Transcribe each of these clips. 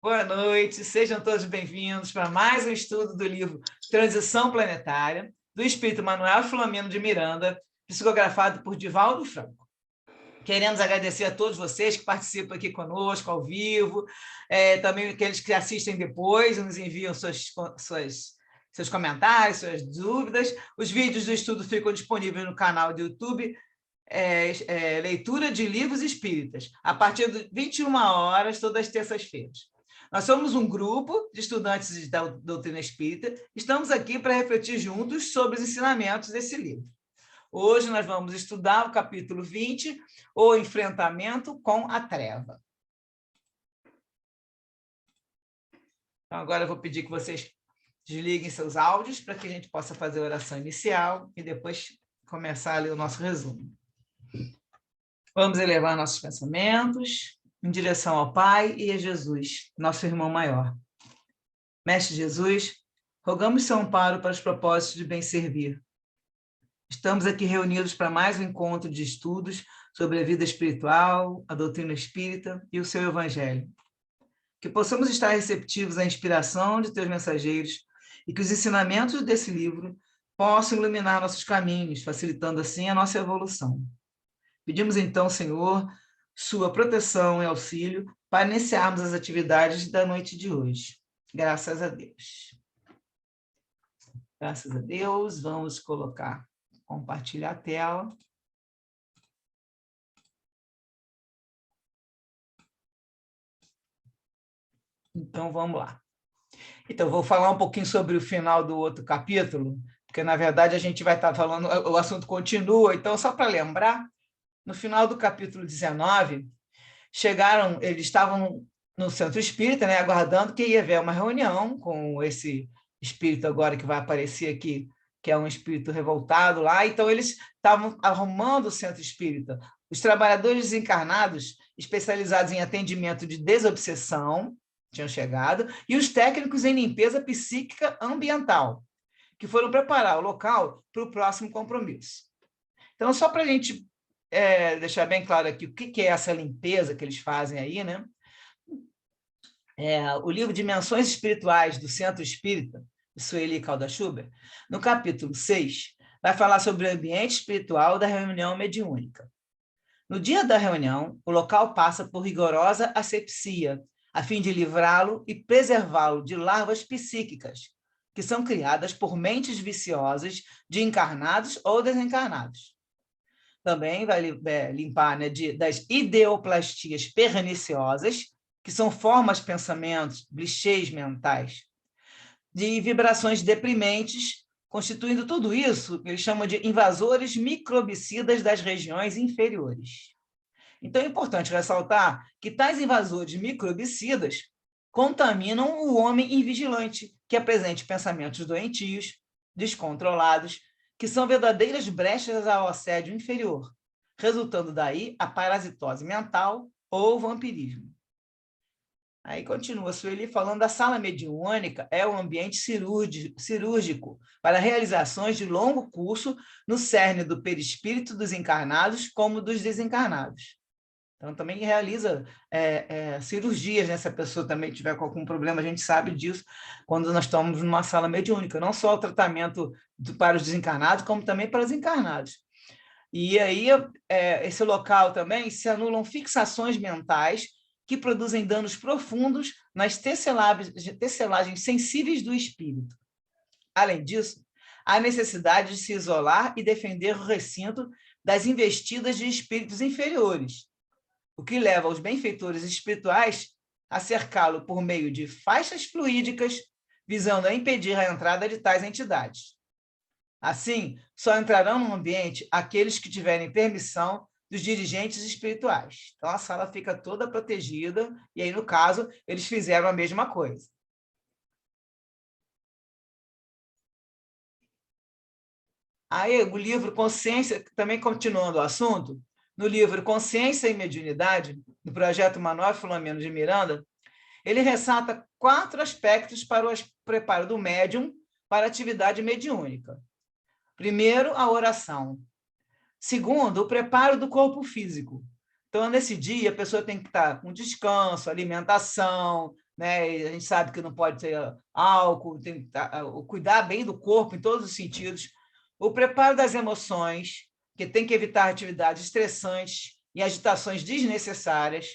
Boa noite, sejam todos bem-vindos para mais um estudo do livro Transição Planetária, do espírito Manuel Filomeno de Miranda, psicografado por Divaldo Franco. Queremos agradecer a todos vocês que participam aqui conosco, ao vivo, também aqueles que assistem depois, nos enviam seus comentários, suas dúvidas. Os vídeos do estudo ficam disponíveis no canal do YouTube, Leitura de Livros Espíritas, a partir de 21 horas, todas as terças-feiras. Nós somos um grupo de estudantes da doutrina espírita, estamos aqui para refletir juntos sobre os ensinamentos desse livro. Hoje nós vamos estudar o capítulo 20, O Enfrentamento com a Treva. Então, agora eu vou pedir que vocês desliguem seus áudios para que a gente possa fazer a oração inicial e depois começar a ler o nosso resumo. Vamos elevar nossos pensamentos em direção ao Pai e a Jesus, nosso irmão maior. Mestre Jesus, rogamos seu amparo para os propósitos de bem servir. Estamos aqui reunidos para mais um encontro de estudos sobre a vida espiritual, a doutrina espírita e o seu evangelho. Que possamos estar receptivos à inspiração de teus mensageiros e que os ensinamentos desse livro possam iluminar nossos caminhos, facilitando assim a nossa evolução. Pedimos então, Senhor, sua proteção e auxílio para iniciarmos as atividades da noite de hoje. Graças a Deus. Graças a Deus, vamos compartilhar a tela. Então, vamos lá. Então, vou falar um pouquinho sobre o final do outro capítulo, porque, na verdade, a gente vai estar falando, o assunto continua, então, só para lembrar, no final do capítulo 19, eles estavam no centro espírita, né, aguardando que ia haver uma reunião com esse espírito agora que vai aparecer aqui, que é um espírito revoltado lá, então eles estavam arrumando o centro espírita. Os trabalhadores desencarnados, especializados em atendimento de desobsessão, tinham chegado, e os técnicos em limpeza psíquica ambiental, que foram preparar o local para o próximo compromisso. Então, só para a gente deixar bem claro aqui o que é essa limpeza que eles fazem aí, né? O livro Dimensões Espirituais do Centro Espírita, de Sueli Caldas-Schubert, no capítulo 6, vai falar sobre o ambiente espiritual da reunião mediúnica. No dia da reunião, o local passa por rigorosa asepsia, a fim de livrá-lo e preservá-lo de larvas psíquicas, que são criadas por mentes viciosas de encarnados ou desencarnados. Também vai limpar, né, das ideoplastias perniciosas, que são formas, pensamentos, clichês mentais, de vibrações deprimentes, constituindo tudo isso, eles chamam de invasores microbicidas das regiões inferiores. Então, é importante ressaltar que tais invasores microbicidas contaminam o homem invigilante, que apresente pensamentos doentios, descontrolados, que são verdadeiras brechas ao assédio inferior, resultando daí a parasitose mental ou vampirismo. Aí continua Sueli falando da sala mediúnica, é um ambiente cirúrgico para realizações de longo curso no cerne do perispírito dos encarnados como dos desencarnados. Então, também realiza cirurgias, né? Se a pessoa também tiver com algum problema, a gente sabe disso quando nós estamos numa sala mediúnica, não só o tratamento para os desencarnados, como também para os encarnados. E aí, esse local também se anulam fixações mentais que produzem danos profundos nas tecelagens sensíveis do espírito. Além disso, há necessidade de se isolar e defender o recinto das investidas de espíritos inferiores, o que leva os benfeitores espirituais a cercá-lo por meio de faixas fluídicas, visando a impedir a entrada de tais entidades. Assim, só entrarão no ambiente aqueles que tiverem permissão dos dirigentes espirituais. Então, a sala fica toda protegida, e aí, no caso, eles fizeram a mesma coisa. Aí, o livro Consciência, também continuando o assunto, no livro Consciência e Mediunidade, do projeto Manuel Filomeno de Miranda, ele ressalta 4 aspectos para o preparo do médium para a atividade mediúnica. Primeiro, a oração. Segundo, o preparo do corpo físico. Então, nesse dia, a pessoa tem que estar com descanso, alimentação, né? E a gente sabe que não pode ter álcool, tem que cuidar bem do corpo em todos os sentidos. O preparo das emoções, que tem que evitar atividades estressantes e agitações desnecessárias.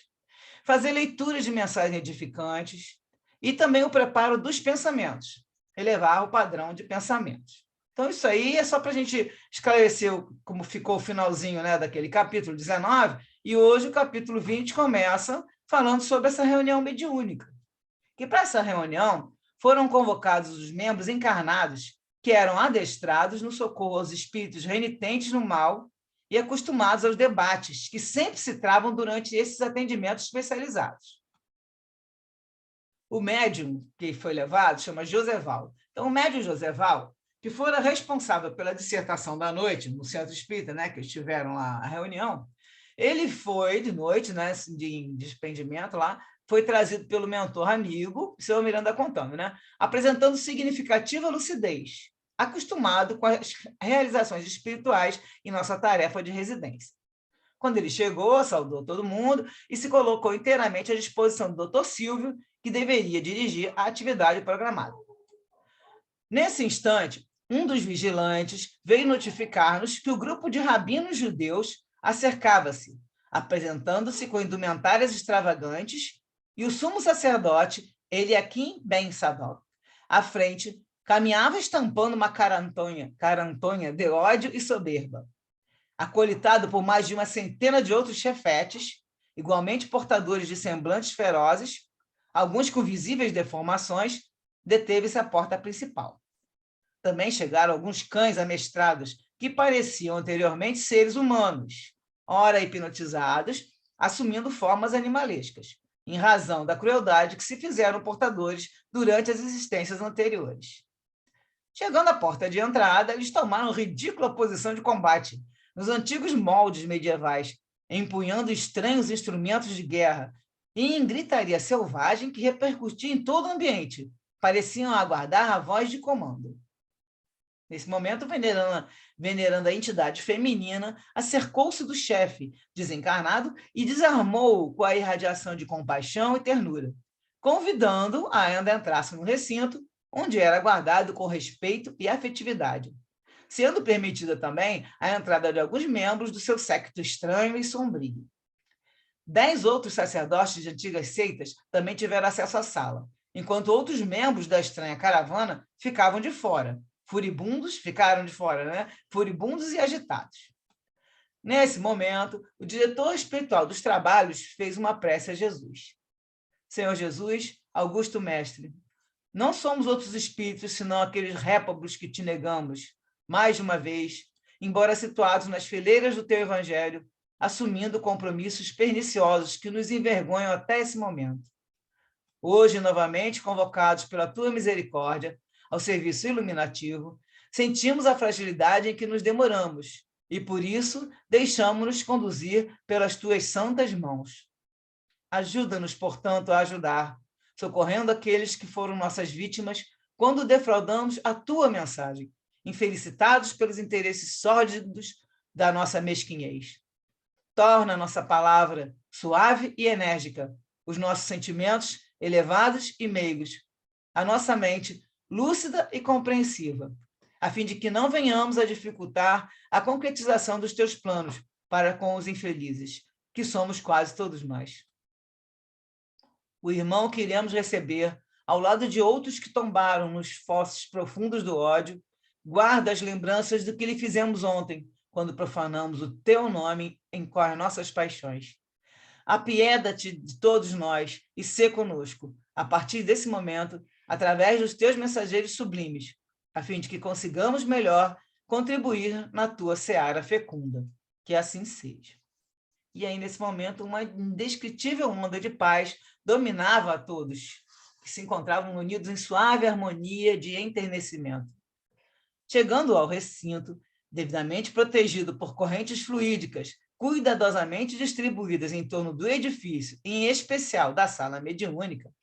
Fazer leituras de mensagens edificantes. E também o preparo dos pensamentos, elevar o padrão de pensamentos. Então, isso aí é só para a gente esclarecer como ficou o finalzinho, né, daquele capítulo 19, e hoje o capítulo 20 começa falando sobre essa reunião mediúnica. Que para essa reunião foram convocados os membros encarnados que eram adestrados no socorro aos espíritos renitentes no mal e acostumados aos debates que sempre se travam durante esses atendimentos especializados. O médium que foi levado chama Joseval. Então, o médium Joseval, que fora responsável pela dissertação da noite no Centro Espírita, né, que estiveram lá a reunião, ele foi de noite, né, de despendimento lá, foi trazido pelo mentor amigo, o senhor Miranda contando, né, apresentando significativa lucidez, acostumado com as realizações espirituais em nossa tarefa de residência. Quando ele chegou, saudou todo mundo e se colocou inteiramente à disposição do Dr. Silvio, que deveria dirigir a atividade programada. Nesse instante, um dos vigilantes veio notificar-nos que o grupo de rabinos judeus acercava-se, apresentando-se com indumentárias extravagantes, e o sumo sacerdote, Eliakim Ben Sadok, à frente, caminhava estampando uma carantonha de ódio e soberba. Acolitado por mais de uma centena de outros chefetes, igualmente portadores de semblantes ferozes, alguns com visíveis deformações, deteve-se à porta principal. Também chegaram alguns cães amestrados, que pareciam anteriormente seres humanos, ora hipnotizados, assumindo formas animalescas, em razão da crueldade que se fizeram portadores durante as existências anteriores. Chegando à porta de entrada, eles tomaram ridícula posição de combate, nos antigos moldes medievais, empunhando estranhos instrumentos de guerra, e em gritaria selvagem que repercutia em todo o ambiente. Pareciam aguardar a voz de comando. Nesse momento, venerando a entidade feminina, acercou-se do chefe desencarnado e desarmou-o com a irradiação de compaixão e ternura, convidando-o a ainda entrasse no recinto, onde era aguardado com respeito e afetividade, sendo permitida também a entrada de alguns membros do seu séquito estranho e sombrio. 10 outros sacerdotes de antigas seitas também tiveram acesso à sala, enquanto outros membros da estranha caravana ficavam de fora, ficaram de fora, né? Furibundos e agitados. Nesse momento, o diretor espiritual dos trabalhos fez uma prece a Jesus. Senhor Jesus, augusto mestre, não somos outros espíritos, senão aqueles réprobos que te negamos, mais de uma vez, embora situados nas fileiras do teu evangelho, assumindo compromissos perniciosos que nos envergonham até esse momento. Hoje, novamente, convocados pela tua misericórdia, ao serviço iluminativo, sentimos a fragilidade em que nos demoramos e, por isso, deixamos-nos conduzir pelas tuas santas mãos. Ajuda-nos, portanto, a ajudar, socorrendo aqueles que foram nossas vítimas quando defraudamos a tua mensagem, infelicitados pelos interesses sórdidos da nossa mesquinhez. Torna a nossa palavra suave e enérgica, os nossos sentimentos elevados e meigos, a nossa mente lúcida e compreensiva, a fim de que não venhamos a dificultar a concretização dos teus planos para com os infelizes, que somos quase todos nós. O irmão que iremos receber, ao lado de outros que tombaram nos fossos profundos do ódio, guarda as lembranças do que lhe fizemos ontem, quando profanamos o teu nome em as nossas paixões. Apieda-te de todos nós e sê conosco, a partir desse momento, através dos teus mensageiros sublimes, a fim de que consigamos melhor contribuir na tua seara fecunda. Que assim seja. E aí, nesse momento, uma indescritível onda de paz dominava a todos, que se encontravam unidos em suave harmonia de enternecimento. Chegando ao recinto, devidamente protegido por correntes fluídicas, cuidadosamente distribuídas em torno do edifício, em especial da sala mediúnica,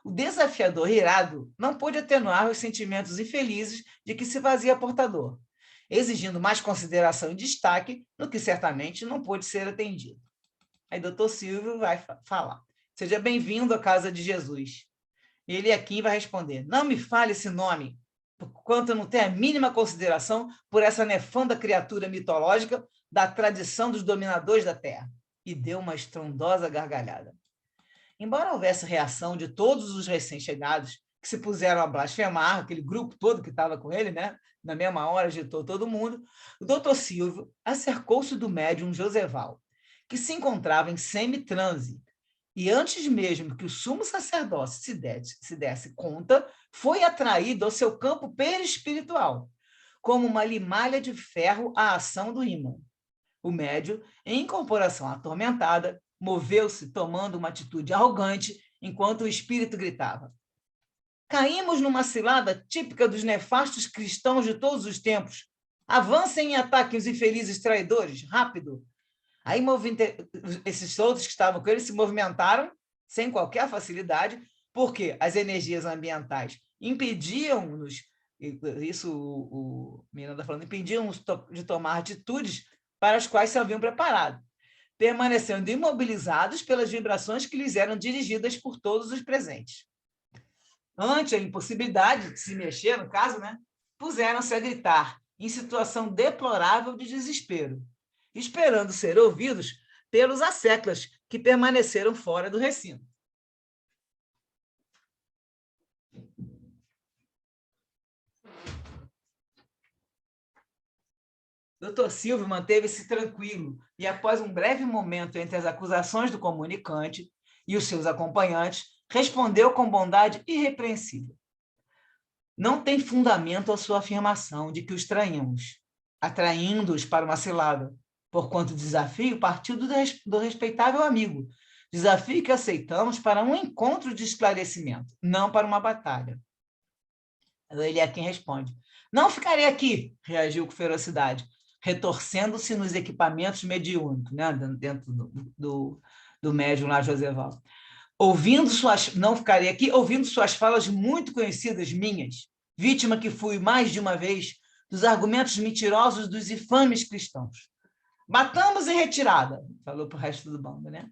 o desafiador irado não pôde atenuar os sentimentos infelizes de que se fazia portador, exigindo mais consideração e destaque no que certamente não pôde ser atendido. Aí, doutor Silvio vai falar. Seja bem-vindo à casa de Jesus. Eliaquim vai responder: não me fale esse nome, porquanto eu não tenho a mínima consideração por essa nefanda criatura mitológica da tradição dos dominadores da terra. E deu uma estrondosa gargalhada. Embora houvesse reação de todos os recém-chegados, que se puseram a blasfemar, aquele grupo todo que estava com ele, né? Na mesma hora agitou todo mundo, o doutor Silvio acercou-se do médium Joseval, que se encontrava em semi-transe, e antes mesmo que o sumo sacerdócio se desse conta, foi atraído ao seu campo perispiritual, como uma limalha de ferro à ação do ímã. O médium, em incorporação atormentada, moveu-se tomando uma atitude arrogante, enquanto o espírito gritava: caímos numa cilada típica dos nefastos cristãos de todos os tempos. Avancem e ataquem os infelizes traidores, rápido! Aí esses outros que estavam com ele se movimentaram sem qualquer facilidade, porque as energias ambientais impediam-nos, isso o Miranda está falando, impediam-nos de tomar atitudes para as quais se haviam preparado, permanecendo imobilizados pelas vibrações que lhes eram dirigidas por todos os presentes. Ante a impossibilidade de se mexer, no caso, né, puseram-se a gritar, em situação deplorável de desespero, esperando ser ouvidos pelos asseclas que permaneceram fora do recinto. Dr. Silvio manteve-se tranquilo e, após um breve momento entre as acusações do comunicante e os seus acompanhantes, respondeu com bondade irrepreensível: não tem fundamento a sua afirmação de que os traímos, atraindo-os para uma cilada, porquanto o desafio partiu do respeitável amigo, desafio que aceitamos para um encontro de esclarecimento, não para uma batalha. Ele é quem responde: não ficarei aqui, reagiu com ferocidade, retorcendo-se nos equipamentos mediúnicos, né, dentro do médium lá, Joseval. Não ficarei aqui, ouvindo suas falas muito conhecidas minhas, vítima que fui mais de uma vez dos argumentos mentirosos dos infames cristãos. Batamos em retirada, falou para o resto do bando, né?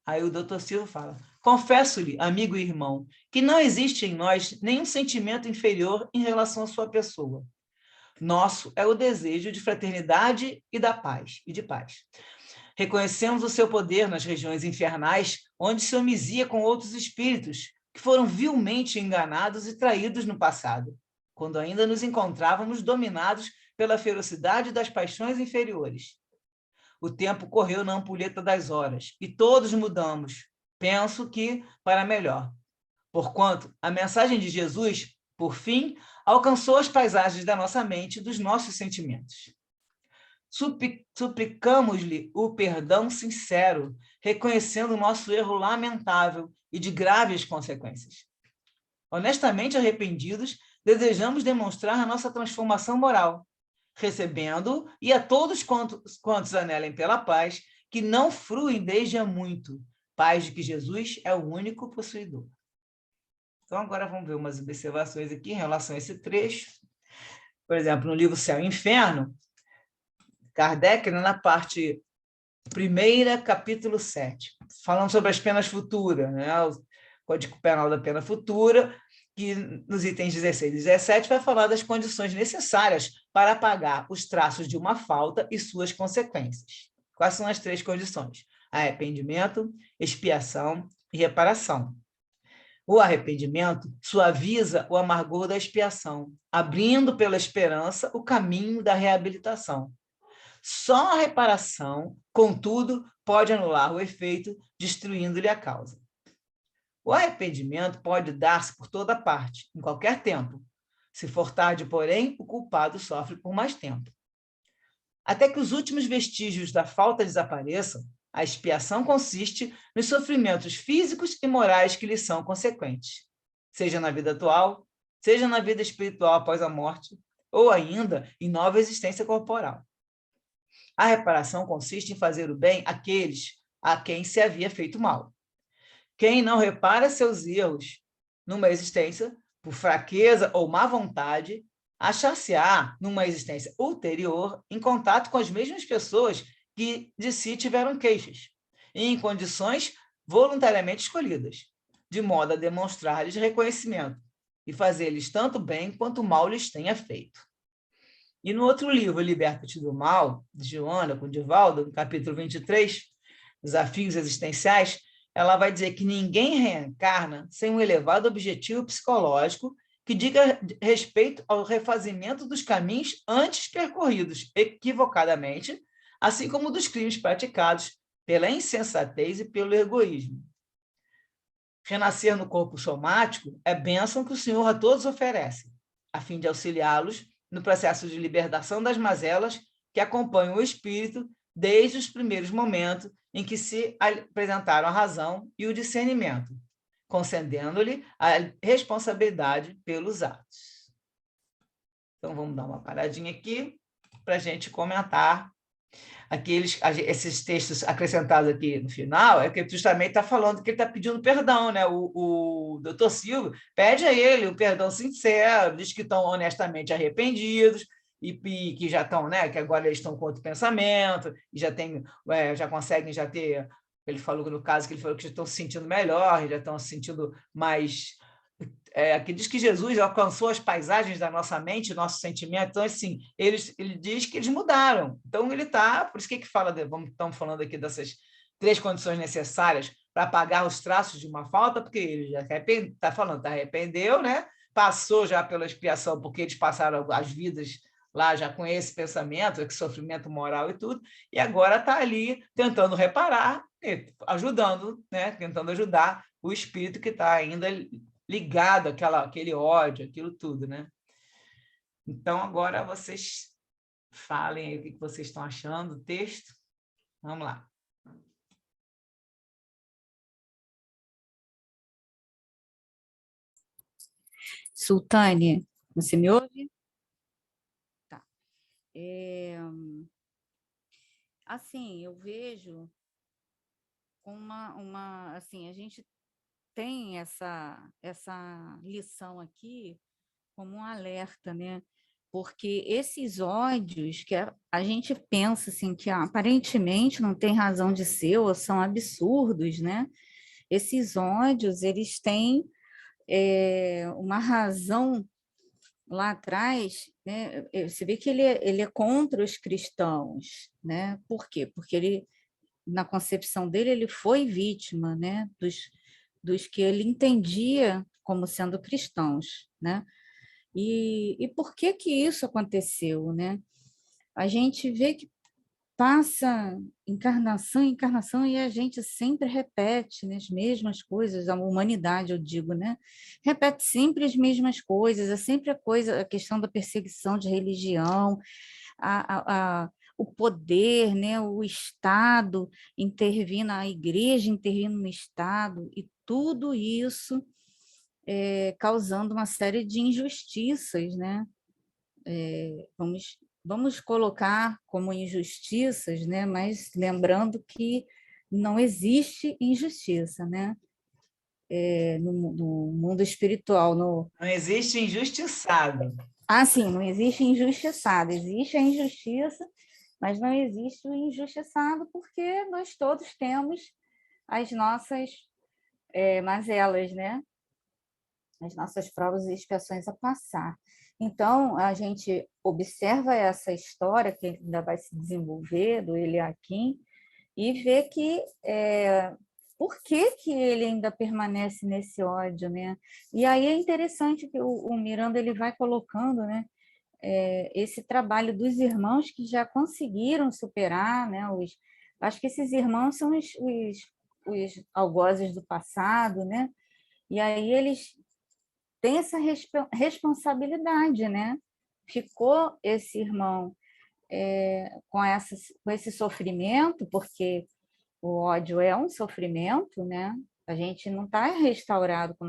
Aí o doutor Silva fala: confesso-lhe, amigo e irmão, que não existe em nós nenhum sentimento inferior em relação à sua pessoa. Nosso é o desejo de fraternidade e de paz. Reconhecemos o seu poder nas regiões infernais, onde se homizia com outros espíritos, que foram vilmente enganados e traídos no passado, quando ainda nos encontrávamos dominados pela ferocidade das paixões inferiores. O tempo correu na ampulheta das horas, e todos mudamos, penso que para melhor. Porquanto a mensagem de Jesus, por fim, alcançou as paisagens da nossa mente e dos nossos sentimentos. Suplicamos-lhe o perdão sincero, reconhecendo o nosso erro lamentável e de graves consequências. Honestamente arrependidos, desejamos demonstrar a nossa transformação moral, recebendo e a todos quantos anelem pela paz, que não fruem desde há muito, paz de que Jesus é o único possuidor. Então, agora vamos ver umas observações aqui em relação a esse trecho. Por exemplo, no livro Céu e Inferno, Kardec, na parte 1ª, capítulo 7, falando sobre as penas futuras, né? O Código Penal da Pena Futura, que nos itens 16 e 17 vai falar das condições necessárias para pagar os traços de uma falta e suas consequências. Quais são as 3 condições? Arrependimento, expiação e reparação. O arrependimento suaviza o amargor da expiação, abrindo pela esperança o caminho da reabilitação. Só a reparação, contudo, pode anular o efeito, destruindo-lhe a causa. O arrependimento pode dar-se por toda parte, em qualquer tempo. Se for tarde, porém, o culpado sofre por mais tempo. Até que os últimos vestígios da falta desapareçam, a expiação consiste nos sofrimentos físicos e morais que lhe são consequentes, seja na vida atual, seja na vida espiritual após a morte, ou ainda em nova existência corporal. A reparação consiste em fazer o bem àqueles a quem se havia feito mal. Quem não repara seus erros numa existência, por fraqueza ou má vontade, achar-se-á numa existência ulterior em contato com as mesmas pessoas que de si tiveram queixas, e em condições voluntariamente escolhidas, de modo a demonstrar-lhes reconhecimento e fazer-lhes tanto bem quanto mal lhes tenha feito. E no outro livro, Liberta-te do Mal, de Joana com Divaldo, no capítulo 23, Desafios Existenciais, ela vai dizer que ninguém reencarna sem um elevado objetivo psicológico que diga respeito ao refazimento dos caminhos antes percorridos equivocadamente, assim como dos crimes praticados pela insensatez e pelo egoísmo. Renascer no corpo somático é bênção que o Senhor a todos oferece, a fim de auxiliá-los no processo de libertação das mazelas que acompanham o espírito desde os primeiros momentos em que se apresentaram a razão e o discernimento, concedendo-lhe a responsabilidade pelos atos. Então, vamos dar uma paradinha aqui para a gente comentar esses textos acrescentados aqui no final, é que justamente está falando que ele está pedindo perdão, né? O doutor Silvio pede a ele o perdão sincero, diz que estão honestamente arrependidos e que já estão, né? Que agora eles estão com outro pensamento e já conseguem já ter. Ele falou no caso que ele falou que já estão se sentindo melhor, já estão se sentindo mais. Que diz que Jesus alcançou as paisagens da nossa mente, nosso sentimento. Então, assim, ele diz que eles mudaram. Então, ele está... Por isso que fala... Estamos falando aqui dessas 3 condições necessárias para apagar os traços de uma falta, porque ele já está falando, arrependeu, né? Passou já pela expiação, porque eles passaram as vidas lá já com esse pensamento, esse sofrimento moral e tudo, e agora está ali tentando reparar, ajudando, né? Tentando ajudar o espírito que está ainda ligado àquele ódio, aquilo tudo, né? Então, agora vocês falem aí o que vocês estão achando do texto. Vamos lá. Sultânia, você me ouve? Tá. Assim, eu vejo assim, a gente tem essa lição aqui como um alerta, né? Porque esses ódios que a gente pensa assim que aparentemente não tem razão de ser ou são absurdos, né? Esses ódios, eles têm uma razão lá atrás, né? Você vê que ele é contra os cristãos, né? Por quê? Porque ele, na concepção dele, ele foi vítima, né? Dos que ele entendia como sendo cristãos, né? E por que isso aconteceu, né? A gente vê que passa encarnação em encarnação e a gente sempre repete, né, as mesmas coisas, a humanidade, eu digo, né? Repete sempre as mesmas coisas, é sempre a questão da perseguição de religião, o poder, né, o Estado intervir na igreja, intervir no Estado, e tudo isso causando uma série de injustiças, né? Vamos colocar como injustiças, né? Mas lembrando que não existe injustiça, né? No mundo espiritual. Não existe injustiçado. Sim, não existe injustiçado, existe a injustiça, mas não existe o injustiçado porque nós todos temos as nossas mazelas, né? As nossas provas e expiações a passar. Então, a gente observa essa história que ainda vai se desenvolver, do Eliakim, e vê que por que ele ainda permanece nesse ódio, né? E aí é interessante que o Miranda ele vai colocando, né, esse trabalho dos irmãos que já conseguiram superar, né? Acho que esses irmãos são os algozes do passado, né? E aí eles têm essa responsabilidade, né? Ficou esse irmão com esse sofrimento, porque o ódio é um sofrimento, né? A gente não está restaurado com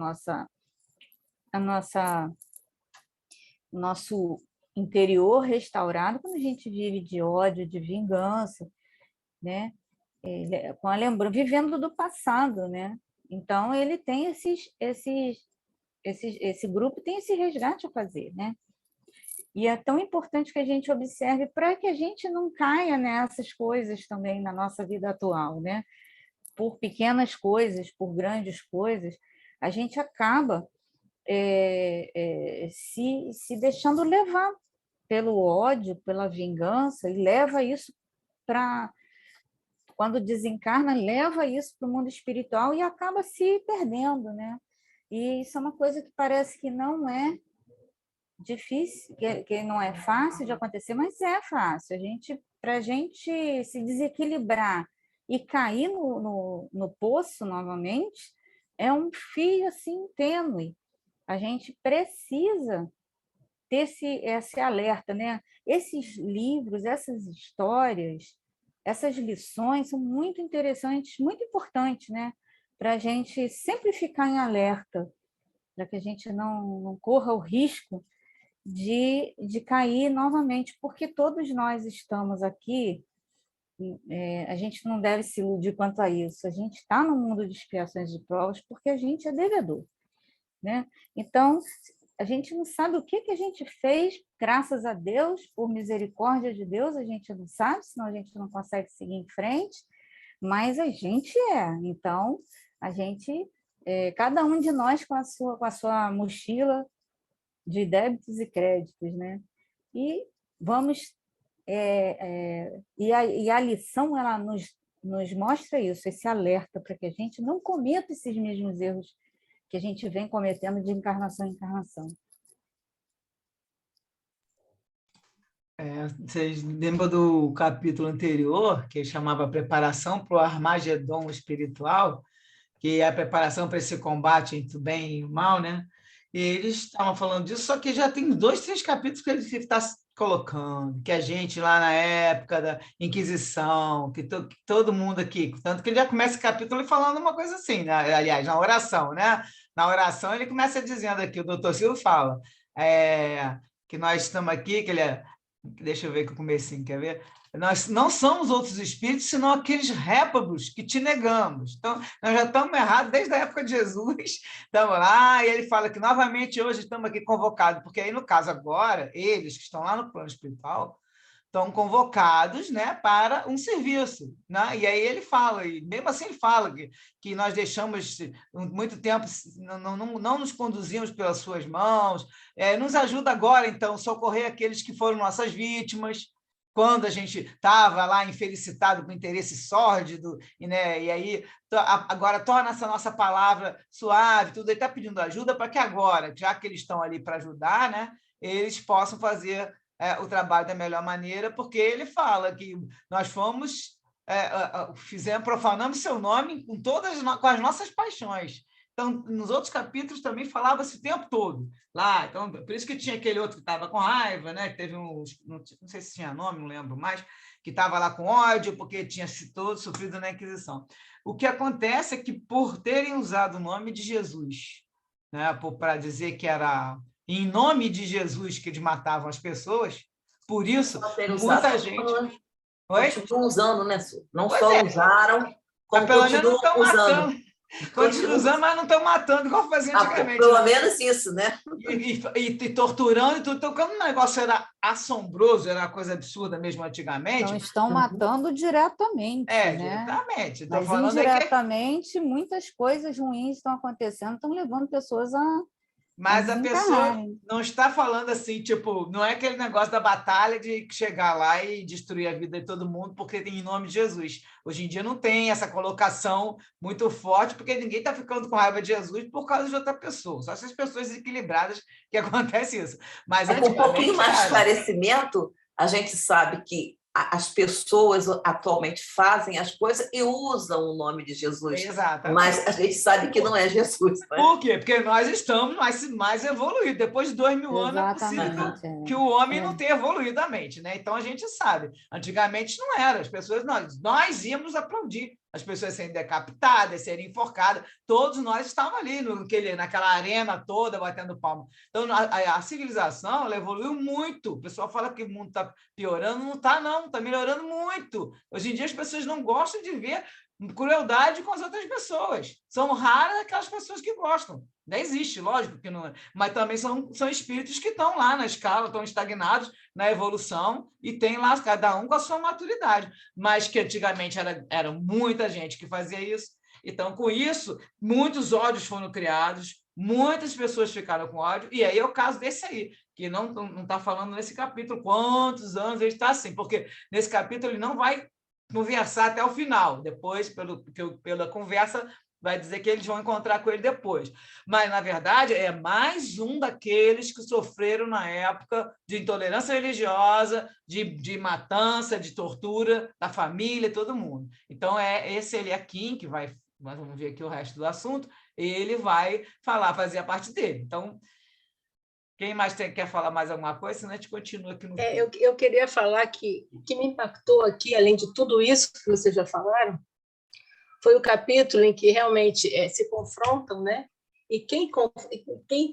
nosso interior restaurado quando a gente vive de ódio, de vingança, né? Vivendo do passado, né? Então ele tem esse grupo tem esse resgate a fazer, né? E é tão importante que a gente observe para que a gente não caia nessas coisas também na nossa vida atual, né? Por pequenas coisas, por grandes coisas, a gente acaba se deixando levar pelo ódio, pela vingança, e leva isso para, quando desencarna, leva isso para o mundo espiritual e acaba se perdendo, né? E isso é uma coisa que parece que não é difícil, que não é fácil de acontecer, mas é fácil. Para a gente se desequilibrar e cair no poço novamente, é um fio assim tênue. A gente precisa ter esse alerta, né? Esses livros, essas histórias, essas lições são muito interessantes, muito importantes, né? Para a gente sempre ficar em alerta, para que a gente não corra o risco de cair novamente, porque todos nós estamos aqui, a gente não deve se iludir quanto a isso, a gente está no mundo de expiações e provas porque a gente é devedor, né? Então, a gente não sabe o que a gente fez, graças a Deus, por misericórdia de Deus, a gente não sabe, senão a gente não consegue seguir em frente, mas a gente é. Então, a gente, cada um de nós com a sua mochila de débitos e créditos, né? E vamos... e a lição, ela nos mostra isso, esse alerta, para que a gente não cometa esses mesmos erros que a gente vem cometendo de encarnação em encarnação. Vocês lembram do capítulo anterior, que chamava Preparação para o Armagedon Espiritual, que é a preparação para esse combate entre o bem e o mal, né? E eles estavam falando disso, só que já tem 2, 3 capítulos que ele está colocando, que a gente lá na época da Inquisição, que todo mundo aqui, tanto que ele já começa o capítulo falando uma coisa assim, né? Aliás, na oração, né? Na oração ele começa dizendo aqui, o doutor Silvio fala, que nós estamos aqui, que ele deixa eu ver que o comecinho, quer ver? Nós não somos outros espíritos, senão aqueles réprobos que te negamos. Então, nós já estamos errados desde a época de Jesus, estamos lá, e ele fala que novamente hoje estamos aqui convocados, porque aí, no caso agora, eles que estão lá no plano espiritual, estão convocados, né, para um serviço, né? E aí ele fala, e mesmo assim ele fala que nós deixamos muito tempo, não nos conduzimos pelas suas mãos, nos ajuda agora, então, socorrer aqueles que foram nossas vítimas, quando a gente estava lá infelicitado com interesse sórdido, né? E aí agora torna essa nossa palavra suave, tudo, ele está pedindo ajuda para que agora, já que eles estão ali para ajudar, né, eles possam fazer o trabalho da melhor maneira, porque ele fala que nós fomos, profanamos seu nome com as nossas paixões. Então, nos outros capítulos também falava-se o tempo todo lá. Então, por isso que tinha aquele outro que estava com raiva, né? Que teve não sei se tinha nome, não lembro mais, que estava lá com ódio porque tinha sofrido na Inquisição. O que acontece é que, por terem usado o nome de Jesus, né, para dizer que era em nome de Jesus que eles matavam as pessoas, por isso, muita gente... Continuam usando, né, Su? Não só usaram, como pelo menos não estão usando. Continuam usando, mas não estão matando igual faziam antigamente. Pelo menos isso, né? E torturando e tudo. Então, como o negócio era assombroso, era uma coisa absurda mesmo antigamente... Não estão matando diretamente, né? Diretamente. Mas indiretamente, muitas coisas ruins estão acontecendo, estão levando pessoas a... Mas a pessoa não está falando assim, tipo, não é aquele negócio da batalha de chegar lá e destruir a vida de todo mundo porque tem em nome de Jesus. Hoje em dia não tem essa colocação muito forte, porque ninguém está ficando com raiva de Jesus por causa de outra pessoa. Só essas pessoas equilibradas que acontece isso. Mas com um pouquinho mais de esclarecimento, a gente sabe que as pessoas atualmente fazem as coisas e usam o nome de Jesus. Exatamente. Mas a gente sabe que não é Jesus. Né? Por quê? Porque nós estamos mais evoluídos. Depois de 2000 anos é possível que o homem não tenha evoluído a mente. Né? Então, a gente sabe. Antigamente não era. As pessoas, nós íamos aplaudir as pessoas serem decapitadas, serem enforcadas. Todos nós estávamos ali naquela arena toda, batendo palma. Então, a civilização ela evoluiu muito. O pessoal fala que o mundo está piorando. Não está, não. Está melhorando muito. Hoje em dia, as pessoas não gostam de ver crueldade com as outras pessoas. São raras aquelas pessoas que gostam. Não existe, lógico que não é. Mas também são espíritos que estão lá na escala, estão estagnados na evolução e tem lá cada um com a sua maturidade. Mas que antigamente era muita gente que fazia isso Então, com isso, muitos ódios foram criados, muitas pessoas ficaram com ódio, e aí é o caso desse aí, que não está falando nesse capítulo quantos anos ele está assim, porque nesse capítulo ele não vai conversar até o final, depois, pela conversa, vai dizer que eles vão encontrar com ele depois. Mas, na verdade, é mais um daqueles que sofreram na época de intolerância religiosa, de matança, de tortura da família, todo mundo. Então, é esse Eliaquim, que vai, nós vamos ver aqui o resto do assunto, ele vai fazer a parte dele. Então, quem mais quer falar mais alguma coisa? Senão a gente continua aqui no... Eu queria falar que o que me impactou aqui, além de tudo isso que vocês já falaram, foi o capítulo em que realmente se confrontam, né? E quem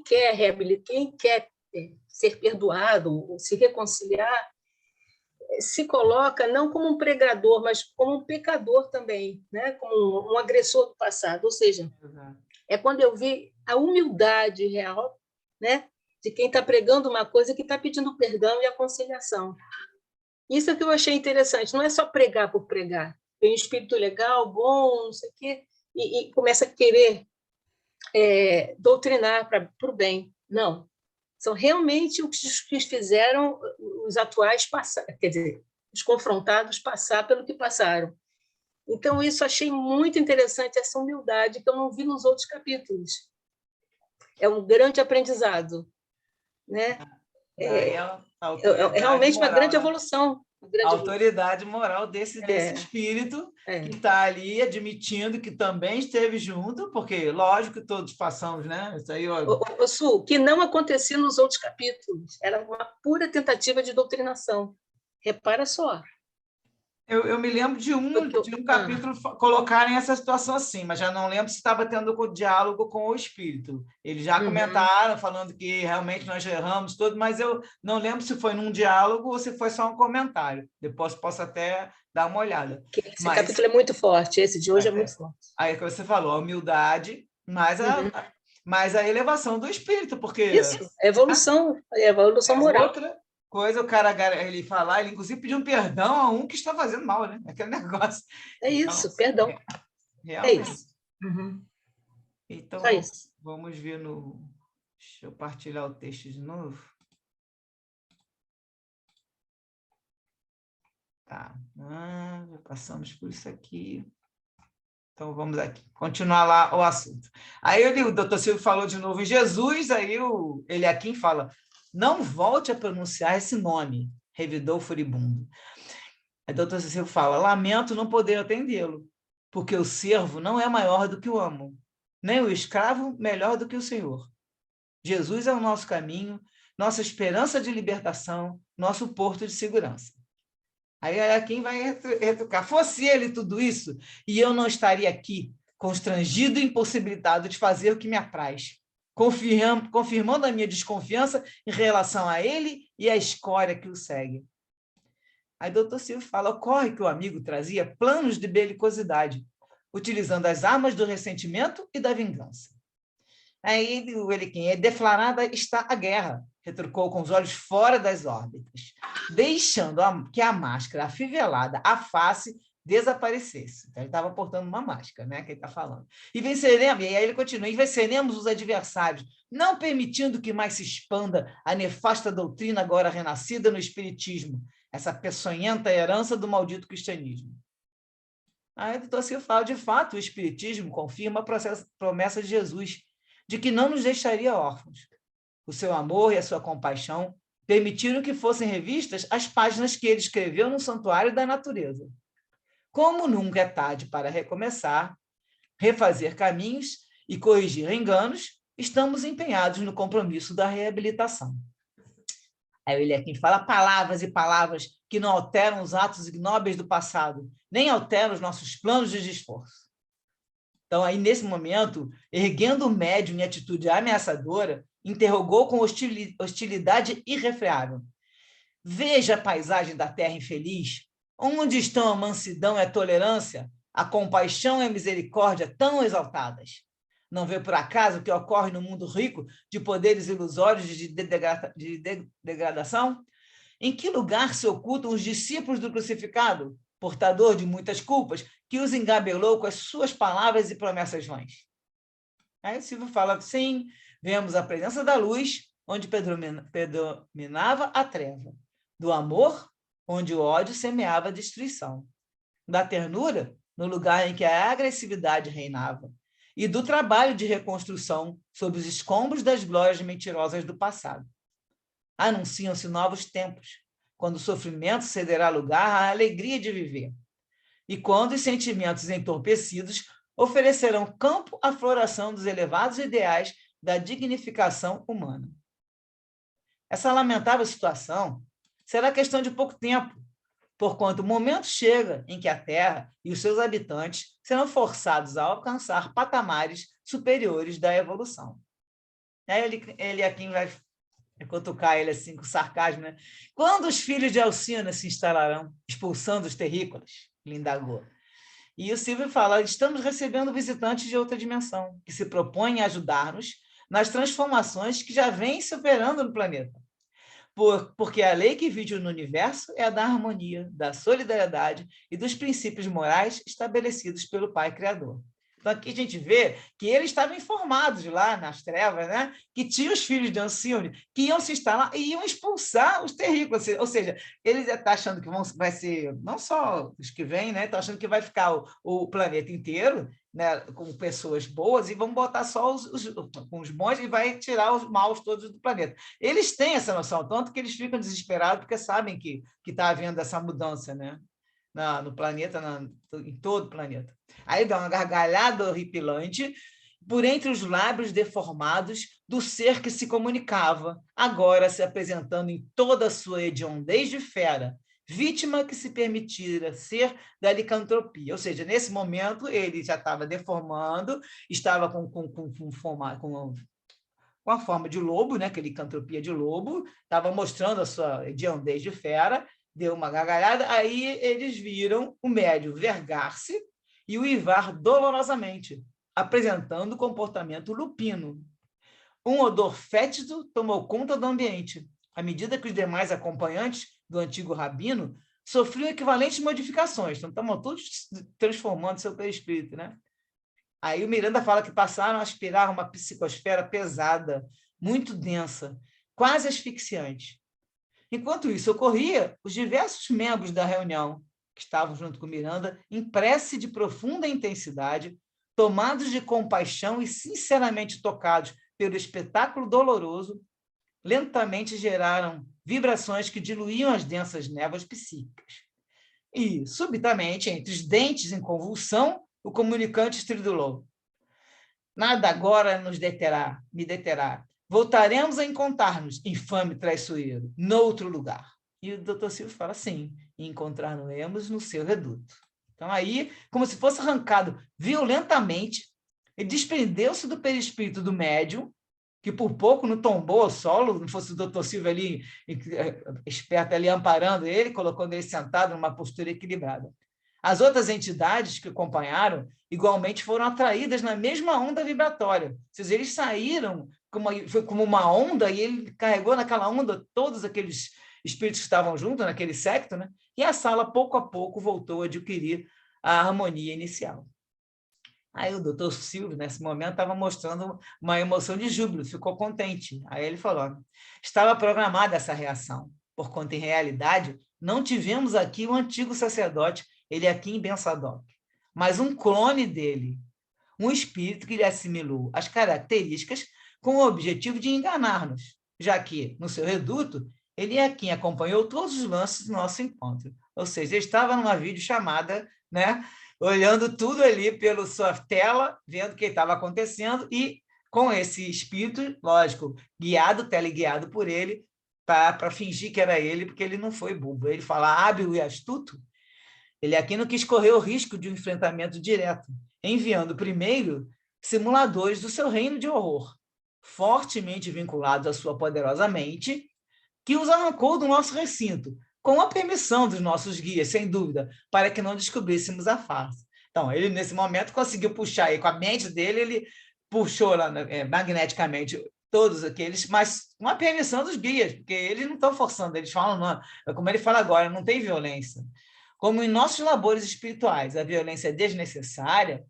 quer reabilitar, quem quer ser perdoado, se reconciliar, se coloca não como um pregador, mas como um pecador também, né? Como um agressor do passado. Ou seja, é quando eu vi a humildade real, né? De quem está pregando uma coisa que está pedindo perdão e aconselhação. Isso é que eu achei interessante. Não é só pregar por pregar. Tem um espírito legal, bom, não sei o quê, e começa a querer doutrinar para o bem. Não. São realmente o que fizeram os atuais passar, quer dizer, os confrontados passar pelo que passaram. Então, isso achei muito interessante, essa humildade que eu não vi nos outros capítulos. É um grande aprendizado, né? É realmente uma grande evolução. A autoridade moral desse espírito que está ali admitindo que também esteve junto, porque, lógico, que todos passamos, né? Isso aí, o Su, que não acontecia nos outros capítulos. Era uma pura tentativa de doutrinação. Repara só. Eu me lembro de um capítulo colocarem essa situação assim, mas já não lembro se estava tendo diálogo com o espírito. Eles já comentaram, falando que realmente nós erramos tudo, mas eu não lembro se foi num diálogo ou se foi só um comentário. Depois posso até dar uma olhada. Esse capítulo é muito forte, esse de hoje é muito forte. Aí que você falou, a humildade, mais a elevação do espírito, porque... Isso, evolução moral. Outra coisa, o cara, ele falar, ele inclusive pediu um perdão a um que está fazendo mal, né? Aquele negócio. É isso, então, perdão. Realmente. É isso. Então, vamos ver no... Deixa eu partilhar o texto de novo. Tá. Já passamos por isso aqui. Então, vamos aqui. Continuar lá o assunto. Aí o doutor Silvio falou de novo em Jesus, aí o Eliaquim fala... Não volte a pronunciar esse nome, revidou o furibundo. A doutora Cecília fala, lamento não poder atendê-lo, porque o servo não é maior do que o amo, nem o escravo melhor do que o senhor. Jesus é o nosso caminho, nossa esperança de libertação, nosso porto de segurança. Aí quem vai retrucar? Fosse ele tudo isso, e eu não estaria aqui, constrangido e impossibilitado de fazer o que me apraz. Confirmando a minha desconfiança em relação a ele e à escória que o segue. Aí o doutor Silvio fala, ocorre que o amigo trazia planos de belicosidade, utilizando as armas do ressentimento e da vingança. Aí o Eliquim, deflagrada está a guerra, retrucou com os olhos fora das órbitas, deixando que a máscara afivelada, a face, desaparecesse. Então, ele estava portando uma máscara, né, que ele está falando. E aí ele continua, e venceremos os adversários, não permitindo que mais se expanda a nefasta doutrina agora renascida no espiritismo, essa peçonhenta herança do maldito cristianismo. Aí o doutor Silvio fala, de fato, o espiritismo confirma a promessa de Jesus, de que não nos deixaria órfãos. O seu amor e a sua compaixão permitiram que fossem revistas as páginas que ele escreveu no Santuário da Natureza. Como nunca é tarde para recomeçar, refazer caminhos e corrigir enganos, estamos empenhados no compromisso da reabilitação. Aí ele aqui fala palavras e palavras que não alteram os atos ignóbeis do passado, nem alteram os nossos planos de esforço. Então, aí, nesse momento, erguendo o médium em atitude ameaçadora, interrogou com hostilidade irrefreável. Veja a paisagem da terra infeliz, onde estão a mansidão e a tolerância, a compaixão e a misericórdia tão exaltadas? Não vê por acaso o que ocorre no mundo rico de poderes ilusórios de degradação? Em que lugar se ocultam os discípulos do crucificado, portador de muitas culpas, que os engabelou com as suas palavras e promessas vãs? Aí o Silvio fala, sim, vemos a presença da luz, onde predominava a treva, do amor, onde o ódio semeava a destruição, da ternura, no lugar em que a agressividade reinava, e do trabalho de reconstrução sob os escombros das glórias mentirosas do passado. Anunciam-se novos tempos, quando o sofrimento cederá lugar à alegria de viver, e quando os sentimentos entorpecidos oferecerão campo à floração dos elevados ideais da dignificação humana. Essa lamentável situação será questão de pouco tempo, porquanto o momento chega em que a Terra e os seus habitantes serão forçados a alcançar patamares superiores da evolução. Aí ele aqui vai cutucar ele assim com sarcasmo, né? Quando os filhos de Alcina se instalarão, expulsando os terrícolas? Ele indagou. E o Silvio fala, estamos recebendo visitantes de outra dimensão, que se propõem a ajudar-nos nas transformações que já vêm se operando no planeta. Porque a lei que vive no universo é a da harmonia, da solidariedade e dos princípios morais estabelecidos pelo Pai Criador. Então, aqui a gente vê que eles estavam informados lá nas trevas, né? Que tinha os filhos de Alcione que iam se instalar e iam expulsar os terrícolas. Ou seja, eles estão achando que vai ser, não só os que vêm, né? Estão achando que vai ficar o planeta inteiro, né, com pessoas boas, e vão botar só os bons e vai tirar os maus todos do planeta. Eles têm essa noção, tanto que eles ficam desesperados porque sabem que está havendo essa mudança, né? No planeta, em todo o planeta. Aí dá uma gargalhada horripilante por entre os lábios deformados do ser que se comunicava, agora se apresentando em toda a sua hediondez de fera, vítima que se permitira ser da licantropia. Ou seja, nesse momento ele já estava deformando, estava com a forma de lobo, né, que é licantropia de lobo, estava mostrando a sua hediondez de fera, deu uma gargalhada, aí eles viram o médium vergar-se e uivar dolorosamente, apresentando comportamento lupino. Um odor fétido tomou conta do ambiente, à medida que os demais acompanhantes do antigo rabino sofriam equivalentes modificações, então estavam todos transformando seu perispírito, né? Aí o Miranda fala que passaram a aspirar uma psicosfera pesada, muito densa, quase asfixiante. Enquanto isso ocorria, os diversos membros da reunião, que estavam junto com Miranda, em prece de profunda intensidade, tomados de compaixão e sinceramente tocados pelo espetáculo doloroso, lentamente geraram vibrações que diluíam as densas névoas psíquicas. E, subitamente, entre os dentes em convulsão, o comunicante estridulou. Nada agora me deterá. Voltaremos a encontrar-nos, infame traiçoeiro, noutro lugar. E o doutor Silvio fala, sim, encontrar-nos no seu reduto. Então, aí, como se fosse arrancado violentamente, ele desprendeu-se do perispírito do médium, que por pouco não tombou ao solo, não fosse o doutor Silvio ali, esperto ali, amparando ele, colocando ele sentado numa postura equilibrada. As outras entidades que acompanharam igualmente foram atraídas na mesma onda vibratória. Ou seja, eles saíram, foi como uma onda, e ele carregou naquela onda todos aqueles espíritos que estavam juntos, naquele secto, né? E a sala, pouco a pouco, voltou a adquirir a harmonia inicial. Aí o doutor Silvio, nesse momento, estava mostrando uma emoção de júbilo, ficou contente. Aí ele falou, estava programada essa reação, porquanto, em realidade, não tivemos aqui o antigo sacerdote, ele aqui em Ben Sadoc, mas um clone dele, um espírito que lhe assimilou as características com o objetivo de enganar-nos, já que, no seu reduto, ele é quem acompanhou todos os lances do nosso encontro. Ou seja, ele estava numa videochamada, né, olhando tudo ali pela sua tela, vendo o que estava acontecendo, e com esse espírito, lógico, guiado, teleguiado por ele, para fingir que era ele, porque ele não foi bobo. Ele fala hábil e astuto, ele aqui não quis correr o risco de um enfrentamento direto, enviando primeiro simuladores do seu reino de horror, fortemente vinculados à sua poderosa mente, que os arrancou do nosso recinto, com a permissão dos nossos guias, sem dúvida, para que não descobríssemos a farsa. Então, ele, nesse momento, conseguiu puxar, aí, com a mente dele, ele puxou lá, magneticamente todos aqueles, mas com a permissão dos guias, porque eles não estão forçando, eles falam, não, como ele fala agora, não tem violência. como em nossos labores espirituais a violência é desnecessária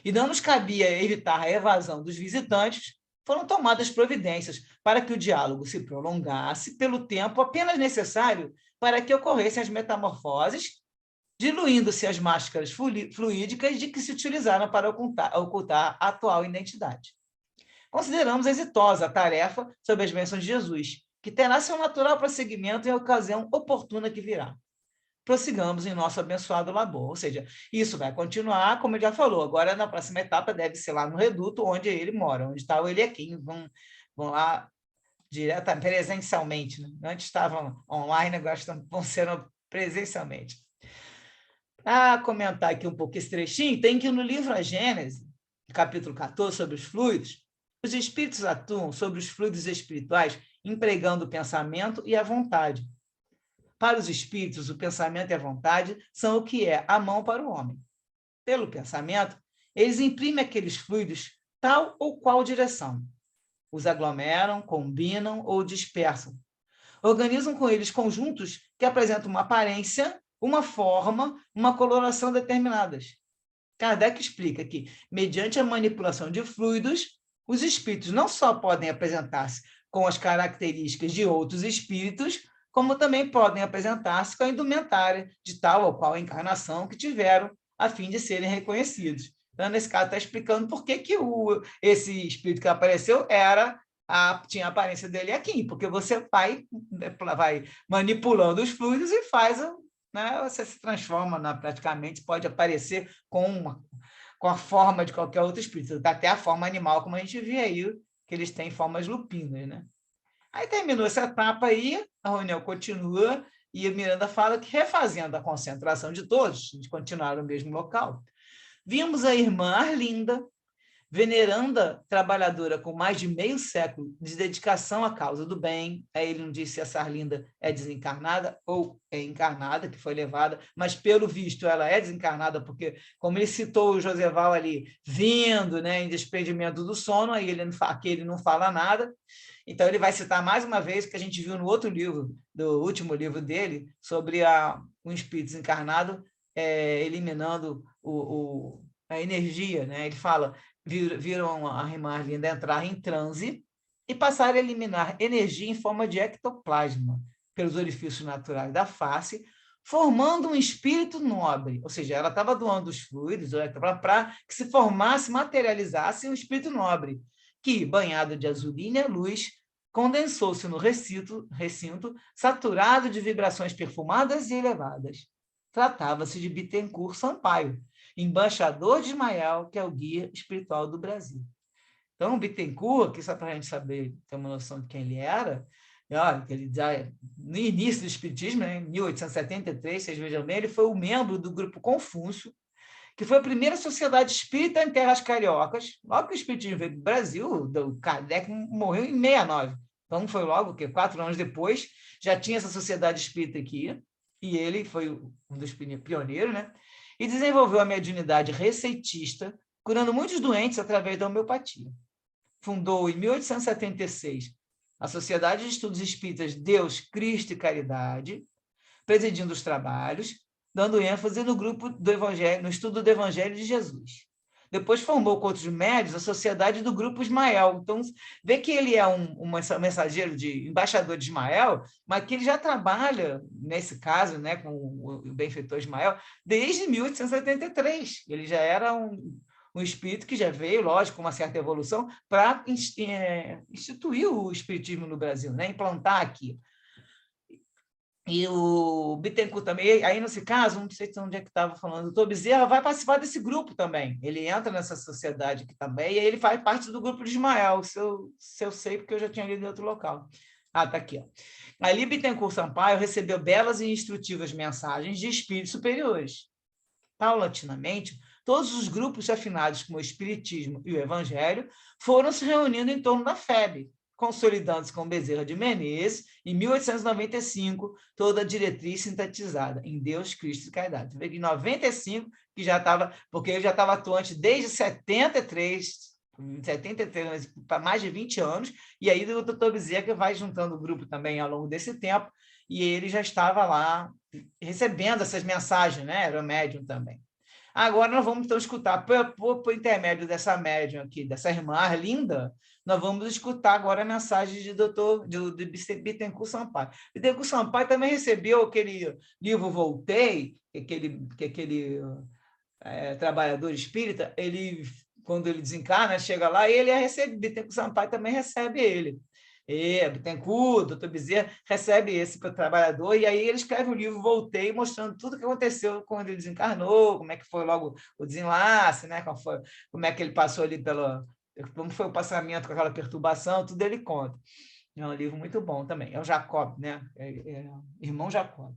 e não nos cabia evitar a evasão dos visitantes, foram tomadas providências para que o diálogo se prolongasse pelo tempo apenas necessário para que ocorressem as metamorfoses, diluindo-se as máscaras fluídicas de que se utilizaram para ocultar a atual identidade. Consideramos exitosa a tarefa sob as bênçãos de Jesus, que terá seu natural prosseguimento em ocasião oportuna que virá. Prossigamos em nosso abençoado labor, ou seja, isso vai continuar, como ele já falou, agora na próxima etapa deve ser lá no reduto, onde ele mora, onde está o Eliakim, vão lá direto, presencialmente, né? Antes estavam online, agora vão ser presencialmente. Para comentar aqui um pouco esse trechinho, tem que no livro A Gênese, capítulo 14, sobre os fluidos, os espíritos atuam sobre os fluidos espirituais, empregando o pensamento e a vontade. Para os espíritos, o pensamento e a vontade são o que é a mão para o homem. Pelo pensamento, eles imprimem aqueles fluidos tal ou qual direção. Os aglomeram, combinam ou dispersam. Organizam com eles conjuntos que apresentam uma aparência, uma forma, uma coloração determinadas. Kardec explica que, mediante a manipulação de fluidos, os espíritos não só podem apresentar-se com as características de outros espíritos, como também podem apresentar-se com a indumentária de tal ou qual encarnação que tiveram, a fim de serem reconhecidos. Então, nesse caso, está explicando por que esse espírito que apareceu tinha a aparência dele aqui, porque você vai manipulando os fluidos e faz, né, você se transforma, praticamente, pode aparecer com a forma de qualquer outro espírito, até a forma animal, como a gente vê aí, que eles têm formas lupinas, né? Aí terminou essa etapa aí, a reunião continua, e a Miranda fala que, refazendo a concentração de todos, eles continuaram no mesmo local, vimos a irmã Arlinda, veneranda trabalhadora com mais de meio século de dedicação à causa do bem. Aí ele não disse se essa Arlinda é desencarnada ou é encarnada, que foi levada, mas, pelo visto, ela é desencarnada, porque, como ele citou o Joseval ali, vindo, né, em despedimento do sono, aí aqui ele não fala nada. Então, ele vai citar mais uma vez o que a gente viu no outro livro, do último livro dele, sobre um espírito desencarnado eliminando a energia, né? Ele fala, viram a irmã Arlinda entrar em transe e passar a eliminar energia em forma de ectoplasma pelos orifícios naturais da face, formando um espírito nobre, ou seja, ela estava doando os fluidos para que se formasse, materializasse um espírito nobre, que, banhado de azulina e luz, condensou-se no recinto saturado de vibrações perfumadas e elevadas. Tratava-se de Bittencourt Sampaio, embaixador de Ismael, que é o guia espiritual do Brasil. Então, Bittencourt, aqui só para a gente saber, ter uma noção de quem ele era, ele já, no início do espiritismo, né, em 1873, vocês vejam bem, ele foi o membro do grupo Confúcio, que foi a primeira sociedade espírita em terras cariocas. Logo que o espiritismo veio do Brasil, o Kardec morreu em 69. Então, foi logo que 4 anos depois, já tinha essa sociedade espírita aqui, e ele foi um dos pioneiros, né? E desenvolveu a mediunidade receitista, curando muitos doentes através da homeopatia. Fundou, em 1876, a Sociedade de Estudos Espíritas Deus, Cristo e Caridade, presidindo os trabalhos, dando ênfase no grupo do Evangelho, no estudo do Evangelho de Jesus. Depois formou com outros médios a Sociedade do Grupo Ismael. Então, vê que ele é um mensageiro, embaixador de Ismael, mas que ele já trabalha, nesse caso, né, com o benfeitor Ismael, desde 1873. Ele já era um espírito que já veio, lógico, com uma certa evolução, para instituir o espiritismo no Brasil, né, implantar aqui. E o Bittencourt também, aí nesse caso, não sei onde é que estava falando, o doutor Bezerra vai participar desse grupo também. Ele entra nessa sociedade aqui também, e aí ele faz parte do grupo de Ismael, se eu sei, porque eu já tinha lido em outro local. Está aqui. Ó. Ali, Bittencourt Sampaio recebeu belas e instrutivas mensagens de espíritos superiores. Paulatinamente, todos os grupos afinados com o Espiritismo e o Evangelho foram se reunindo em torno da FEB, consolidando-se com Bezerra de Menezes, em 1895, toda a diretriz sintetizada em Deus, Cristo e Caridade. Você vê que em 95, que já estava, porque ele já estava atuante desde 73, para mais de 20 anos, e aí o doutor Bezerra vai juntando o grupo também ao longo desse tempo, e ele já estava lá recebendo essas mensagens, né? Era médium também. Agora nós vamos, então, escutar, por intermédio dessa médium aqui, dessa irmã Arlinda, nós vamos escutar agora a mensagem de Bittencourt Sampaio. Bittencourt Sampaio também recebeu aquele livro Voltei, que aquele trabalhador espírita, quando ele desencarna, chega lá, ele recebe, Bittencourt Sampaio também recebe ele. Bittencourt, doutor Bezerra, recebe esse trabalhador, e aí ele escreve o livro Voltei, mostrando tudo o que aconteceu quando ele desencarnou, como é que foi logo o desenlace, né? Como é que ele passou ali como foi o passamento com aquela perturbação, tudo ele conta. É um livro muito bom também. É o Jacob, né? Irmão Jacob.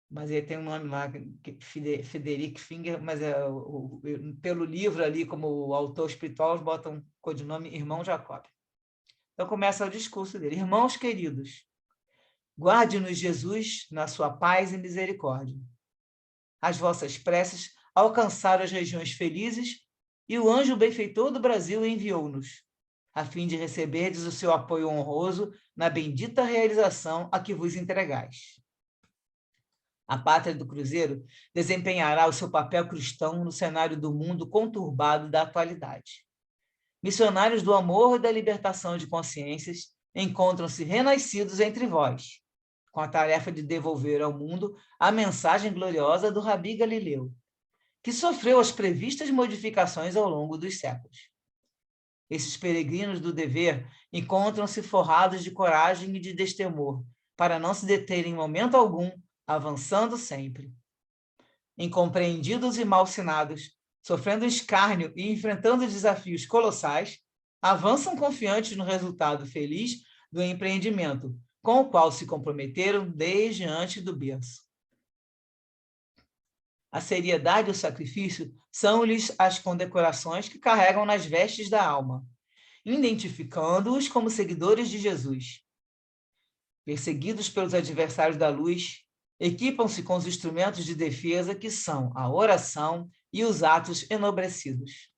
Mas ele tem um nome lá, Frederic Finger, mas pelo livro ali, como o autor espiritual, eles botam o codinome Irmão Jacob. Então começa o discurso dele. Irmãos queridos, guarde-nos Jesus na sua paz e misericórdia. As vossas preces alcançaram as regiões felizes e o anjo benfeitor do Brasil enviou-nos, a fim de receberdes o seu apoio honroso na bendita realização a que vos entregais. A pátria do Cruzeiro desempenhará o seu papel cristão no cenário do mundo conturbado da atualidade. Missionários do amor e da libertação de consciências encontram-se renascidos entre vós, com a tarefa de devolver ao mundo a mensagem gloriosa do Rabi Galileu, que sofreu as previstas modificações ao longo dos séculos. Esses peregrinos do dever encontram-se forrados de coragem e de destemor, para não se deterem em momento algum, avançando sempre. Incompreendidos e malsinados, sofrendo escárnio e enfrentando desafios colossais, avançam confiantes no resultado feliz do empreendimento, com o qual se comprometeram desde antes do berço. A seriedade e o sacrifício são-lhes as condecorações que carregam nas vestes da alma, identificando-os como seguidores de Jesus. Perseguidos pelos adversários da luz, equipam-se com os instrumentos de defesa que são a oração e os atos enobrecidos.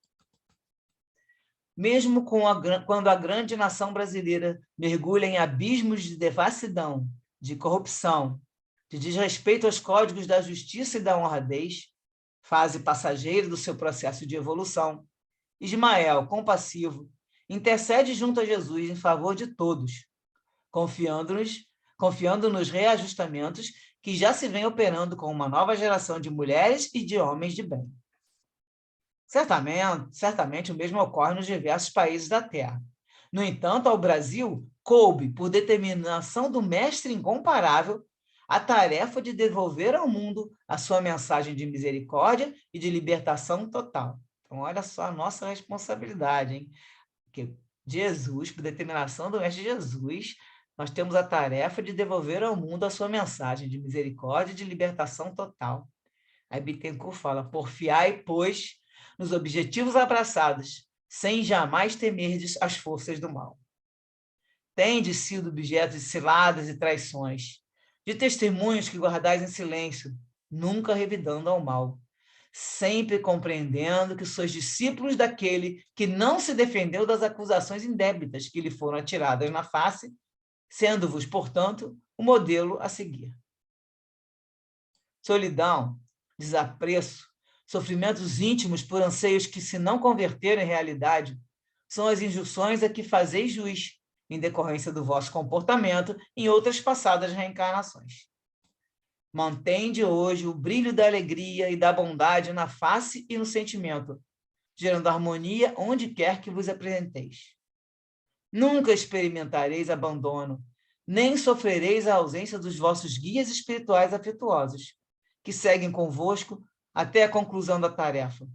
Mesmo quando a grande nação brasileira mergulha em abismos de devassidão, de corrupção, de desrespeito aos códigos da justiça e da honradez, fase passageira do seu processo de evolução, Ismael, compassivo, intercede junto a Jesus em favor de todos, confiando nos reajustamentos que já se vem operando com uma nova geração de mulheres e de homens de bem. Certamente o mesmo ocorre nos diversos países da Terra. No entanto, ao Brasil, coube, por determinação do Mestre incomparável, a tarefa de devolver ao mundo a sua mensagem de misericórdia e de libertação total. Então, olha só a nossa responsabilidade, hein? Porque Jesus, por determinação do Mestre Jesus, nós temos a tarefa de devolver ao mundo a sua mensagem de misericórdia e de libertação total. Aí Bittencourt fala, porfiai, pois, nos objetivos abraçados, sem jamais temerdes as forças do mal. Tendes sido objeto de ciladas e traições, de testemunhos que guardais em silêncio, nunca revidando ao mal, sempre compreendendo que sois discípulos daquele que não se defendeu das acusações indébitas que lhe foram atiradas na face, sendo-vos, portanto, o modelo a seguir. Solidão, desapreço, sofrimentos íntimos por anseios que, se não converterem em realidade, são as injunções a que fazeis juiz, em decorrência do vosso comportamento em outras passadas reencarnações. Mantende hoje o brilho da alegria e da bondade na face e no sentimento, gerando harmonia onde quer que vos apresenteis. Nunca experimentareis abandono, nem sofrereis a ausência dos vossos guias espirituais afetuosos, que seguem convosco até a conclusão da tarefa,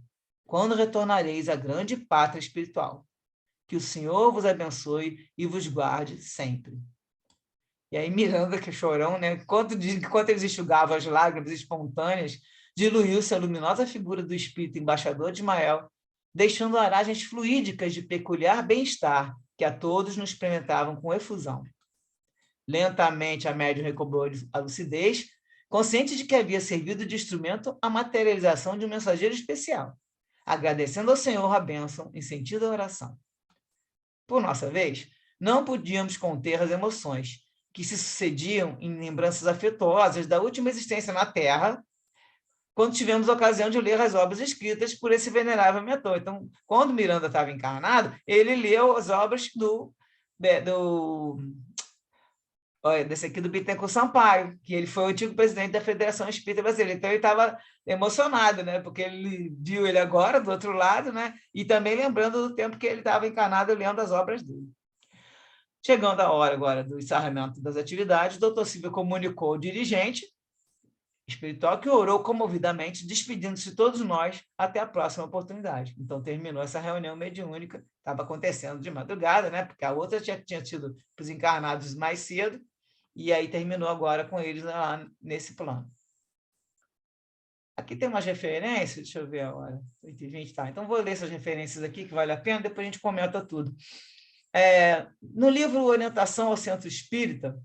quando retornareis à grande pátria espiritual. Que o Senhor vos abençoe e vos guarde sempre. E aí Miranda, que é chorão, né? Enquanto eles enxugavam as lágrimas espontâneas, diluiu-se a luminosa figura do espírito embaixador de Ismael, deixando aragens fluídicas de peculiar bem-estar, que a todos nos experimentavam com efusão. Lentamente a médium recobrou a lucidez, consciente de que havia servido de instrumento à materialização de um mensageiro especial, agradecendo ao Senhor a bênção em sentido da oração. Por nossa vez, não podíamos conter as emoções, que se sucediam em lembranças afetuosas da última existência na Terra, quando tivemos a ocasião de ler as obras escritas por esse venerável mentor. Então, quando Miranda estava encarnado, ele leu as obras desse aqui do Bittencourt Sampaio, que ele foi o antigo presidente da Federação Espírita Brasileira. Então, ele estava emocionado, né? Porque ele viu ele agora, do outro lado, né? E também lembrando do tempo que ele estava encarnado lendo as obras dele. Chegando a hora agora do encerramento das atividades, o doutor Silvio comunicou ao dirigente espiritual que orou comovidamente, despedindo-se de todos nós até a próxima oportunidade. Então, terminou essa reunião mediúnica, estava acontecendo de madrugada, né? Porque a outra tinha sido para os encarnados mais cedo, e aí terminou agora com eles lá nesse plano. Aqui tem umas referências, deixa eu ver a hora, 8h20, tá. Então, vou ler essas referências aqui, que vale a pena, depois a gente comenta tudo. No livro Orientação ao Centro Espírita,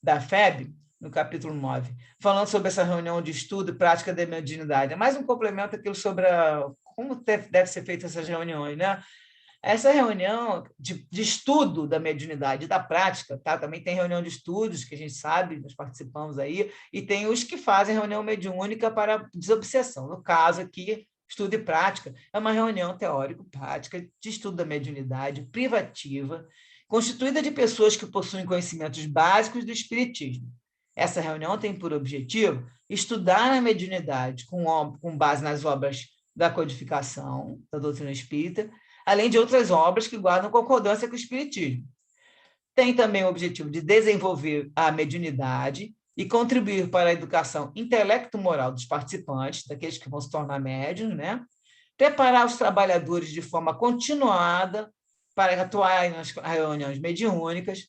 da FEB, no capítulo 9, falando sobre essa reunião de estudo e prática da mediunidade. É mais um complemento aquilo sobre como deve ser feita essas reuniões, né? Essa reunião de estudo da mediunidade e da prática, tá? Também tem reunião de estudos, que a gente sabe, nós participamos aí, e tem os que fazem reunião mediúnica para desobsessão. No caso aqui, estudo e prática, é uma reunião teórico-prática de estudo da mediunidade privativa, constituída de pessoas que possuem conhecimentos básicos do espiritismo. Essa reunião tem por objetivo estudar a mediunidade com base nas obras da codificação da doutrina espírita, além de outras obras que guardam concordância com o espiritismo. Tem também o objetivo de desenvolver a mediunidade e contribuir para a educação intelecto-moral dos participantes, daqueles que vão se tornar médiuns, né? Preparar os trabalhadores de forma continuada para atuar nas reuniões mediúnicas,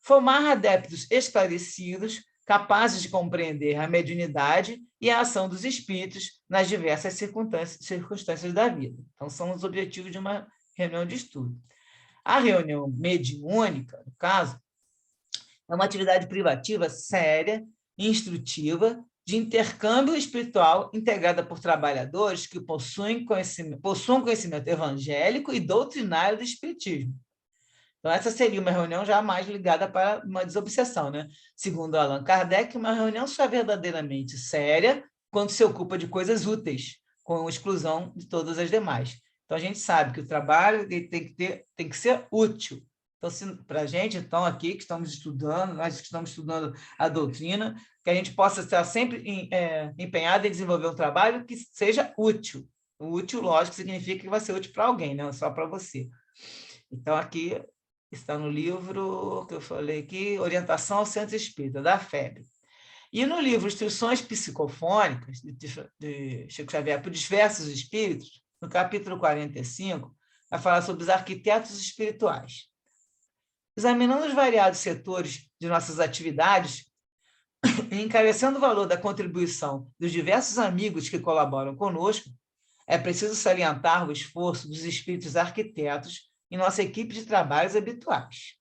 formar adeptos esclarecidos, capazes de compreender a mediunidade e a ação dos espíritos nas diversas circunstâncias da vida. Então, são os objetivos de uma reunião de estudo. A reunião mediúnica, no caso, é uma atividade privativa séria e instrutiva de intercâmbio espiritual integrada por trabalhadores que possuem conhecimento evangélico e doutrinário do espiritismo. Então, essa seria uma reunião já mais ligada para uma desobsessão, né? Segundo Allan Kardec, uma reunião só é verdadeiramente séria quando se ocupa de coisas úteis, com exclusão de todas as demais. Então, a gente sabe que o trabalho tem que ser útil. Então, para a gente, então, aqui, que estamos estudando, nós que estamos estudando a doutrina, que a gente possa estar sempre empenhado em desenvolver um trabalho que seja útil. O útil, lógico, significa que vai ser útil para alguém, não só para você. Então, aqui está no livro que eu falei aqui, Orientação ao Centro Espírita, da FEB. E no livro Instruções Psicofônicas, de Chico Xavier, por diversos espíritos, no capítulo 45, vai falar sobre os arquitetos espirituais. Examinando os variados setores de nossas atividades, e encarecendo o valor da contribuição dos diversos amigos que colaboram conosco, é preciso salientar o esforço dos espíritos arquitetos em nossa equipe de trabalhos habituais.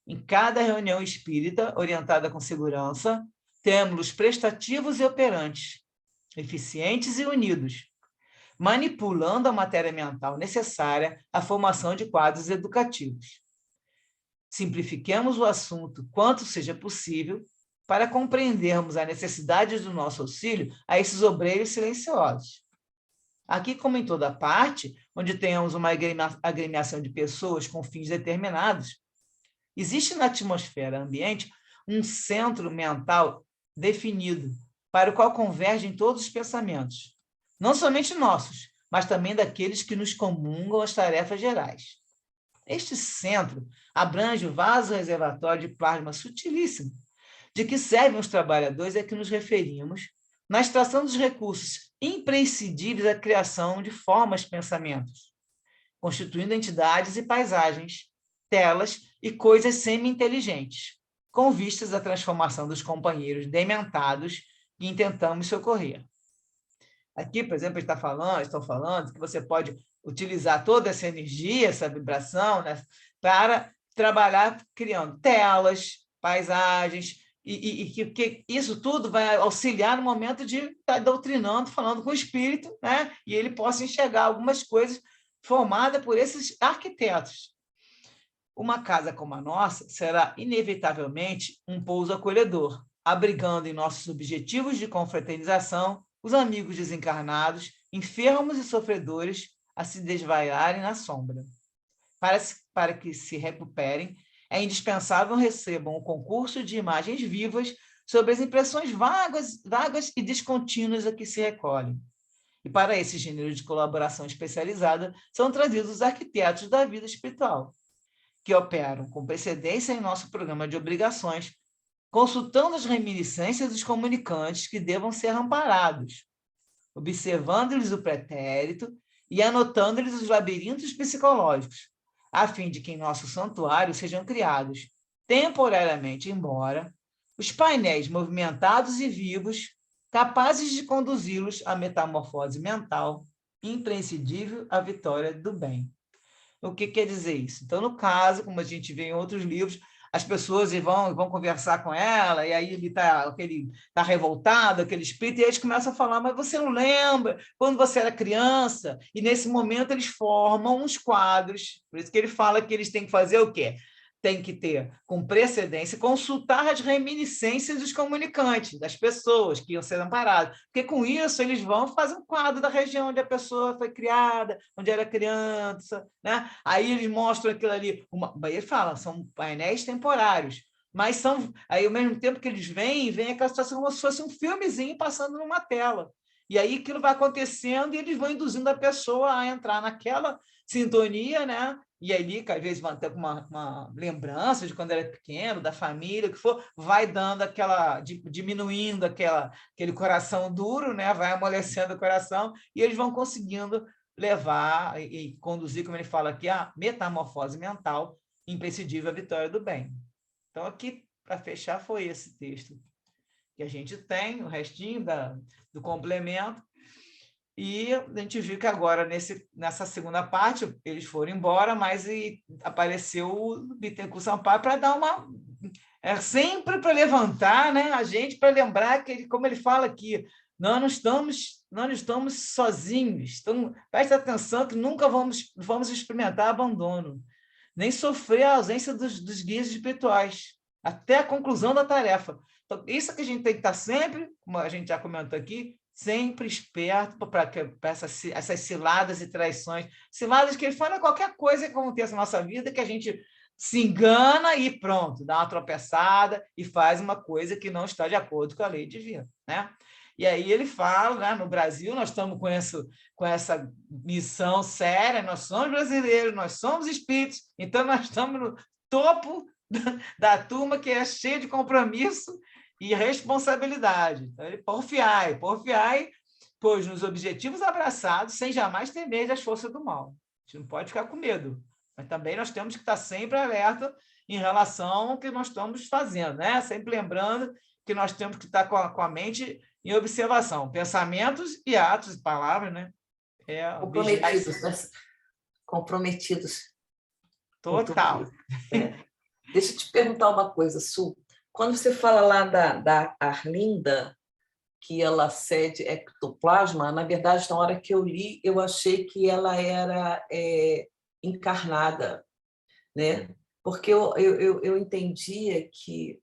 Em cada reunião espírita, orientada com segurança, temos-los prestativos e operantes, eficientes e unidos, manipulando a matéria mental necessária à formação de quadros educativos. Simplifiquemos o assunto quanto seja possível para compreendermos a necessidade do nosso auxílio a esses obreiros silenciosos. Aqui, como em toda parte, onde tenhamos uma agremiação de pessoas com fins determinados, existe na atmosfera ambiente um centro mental definido, para o qual convergem todos os pensamentos, não somente nossos, mas também daqueles que nos comungam as tarefas gerais. Este centro abrange o vaso reservatório de plasma sutilíssimo, de que servem os trabalhadores a que nos referimos, na extração dos recursos imprescindíveis à criação de formas de pensamentos, constituindo entidades e paisagens, telas e coisas semi-inteligentes, com vistas à transformação dos companheiros dementados que intentamos socorrer. Aqui, por exemplo, estão falando que você pode utilizar toda essa energia, essa vibração, né, para trabalhar criando telas, paisagens, e que isso tudo vai auxiliar no momento de estar doutrinando, falando com o espírito, né? E ele possa enxergar algumas coisas formadas por esses arquitetos. uma casa como a nossa será inevitavelmente um pouso acolhedor, abrigando em nossos objetivos de confraternização os amigos desencarnados, enfermos e sofredores a se desvaiarem na sombra. Para que se recuperem, é indispensável recebam o concurso de imagens vivas sobre as impressões vagas e descontínuas a que se recolhem. E para esse gênero de colaboração especializada, são trazidos os arquitetos da vida espiritual, que operam com precedência em nosso programa de obrigações, consultando as reminiscências dos comunicantes que devam ser amparados, observando-lhes o pretérito e anotando-lhes os labirintos psicológicos, a fim de que em nosso santuário sejam criados, temporariamente embora, os painéis movimentados e vivos, capazes de conduzi-los à metamorfose mental, imprescindível à vitória do bem. O que quer dizer isso? Então, no caso, como a gente vê em outros livros, as pessoas vão conversar com ela, e aí ele está revoltado, aquele espírito, e eles começam a falar, mas você não lembra quando você era criança? E nesse momento eles formam uns quadros, por isso que ele fala que eles têm que fazer o quê? Tem que ter, com precedência, consultar as reminiscências dos comunicantes, das pessoas que iam ser amparadas, porque com isso eles vão fazer um quadro da região onde a pessoa foi criada, onde era criança, né? Aí eles mostram aquilo ali, aí ele fala, são painéis temporários, mas são, aí ao mesmo tempo que eles vêm aquela situação como se fosse um filmezinho passando numa tela, e aí aquilo vai acontecendo e eles vão induzindo a pessoa a entrar naquela sintonia, né? E ali, que às vezes vai ter uma lembrança de quando era pequeno, da família, o que for, vai dando diminuindo aquele coração duro, né? Vai amolecendo o coração, e eles vão conseguindo levar e conduzir, como ele fala aqui, a metamorfose mental imprescindível à vitória do bem. Então, aqui, para fechar, foi esse texto que a gente tem, o restinho do complemento. E a gente viu que agora, nessa segunda parte, eles foram embora, mas apareceu o Bittencourt Sampaio para dar uma... sempre para levantar, né, a gente, para lembrar que, como ele fala aqui, nós não estamos sozinhos. Então, preste atenção que nunca vamos experimentar abandono, nem sofrer a ausência dos guias espirituais, até a conclusão da tarefa. Então, isso que a gente tem que estar sempre, como a gente já comentou aqui, sempre esperto para essas ciladas e traições. Ciladas que ele fala qualquer coisa que aconteça na nossa vida, que a gente se engana e pronto, dá uma tropeçada e faz uma coisa que não está de acordo com a lei divina, né? E aí ele fala, né, no Brasil nós estamos com essa missão séria, nós somos brasileiros, nós somos espíritos, então nós estamos no topo da turma que é cheia de compromisso e responsabilidade. Então, ele porfiai, pois nos objetivos abraçados, sem jamais temer das forças do mal. A gente não pode ficar com medo, mas também nós temos que estar sempre alerta em relação ao que nós estamos fazendo, né? Sempre lembrando que nós temos que estar com a mente em observação, pensamentos e atos e palavras, né? Comprometidos, né? Comprometidos. Total. Deixa eu te perguntar uma coisa, Su. Quando você fala lá da Arlinda, que ela cede ectoplasma, na verdade, na hora que eu li, eu achei que ela era encarnada, né? Porque eu entendia que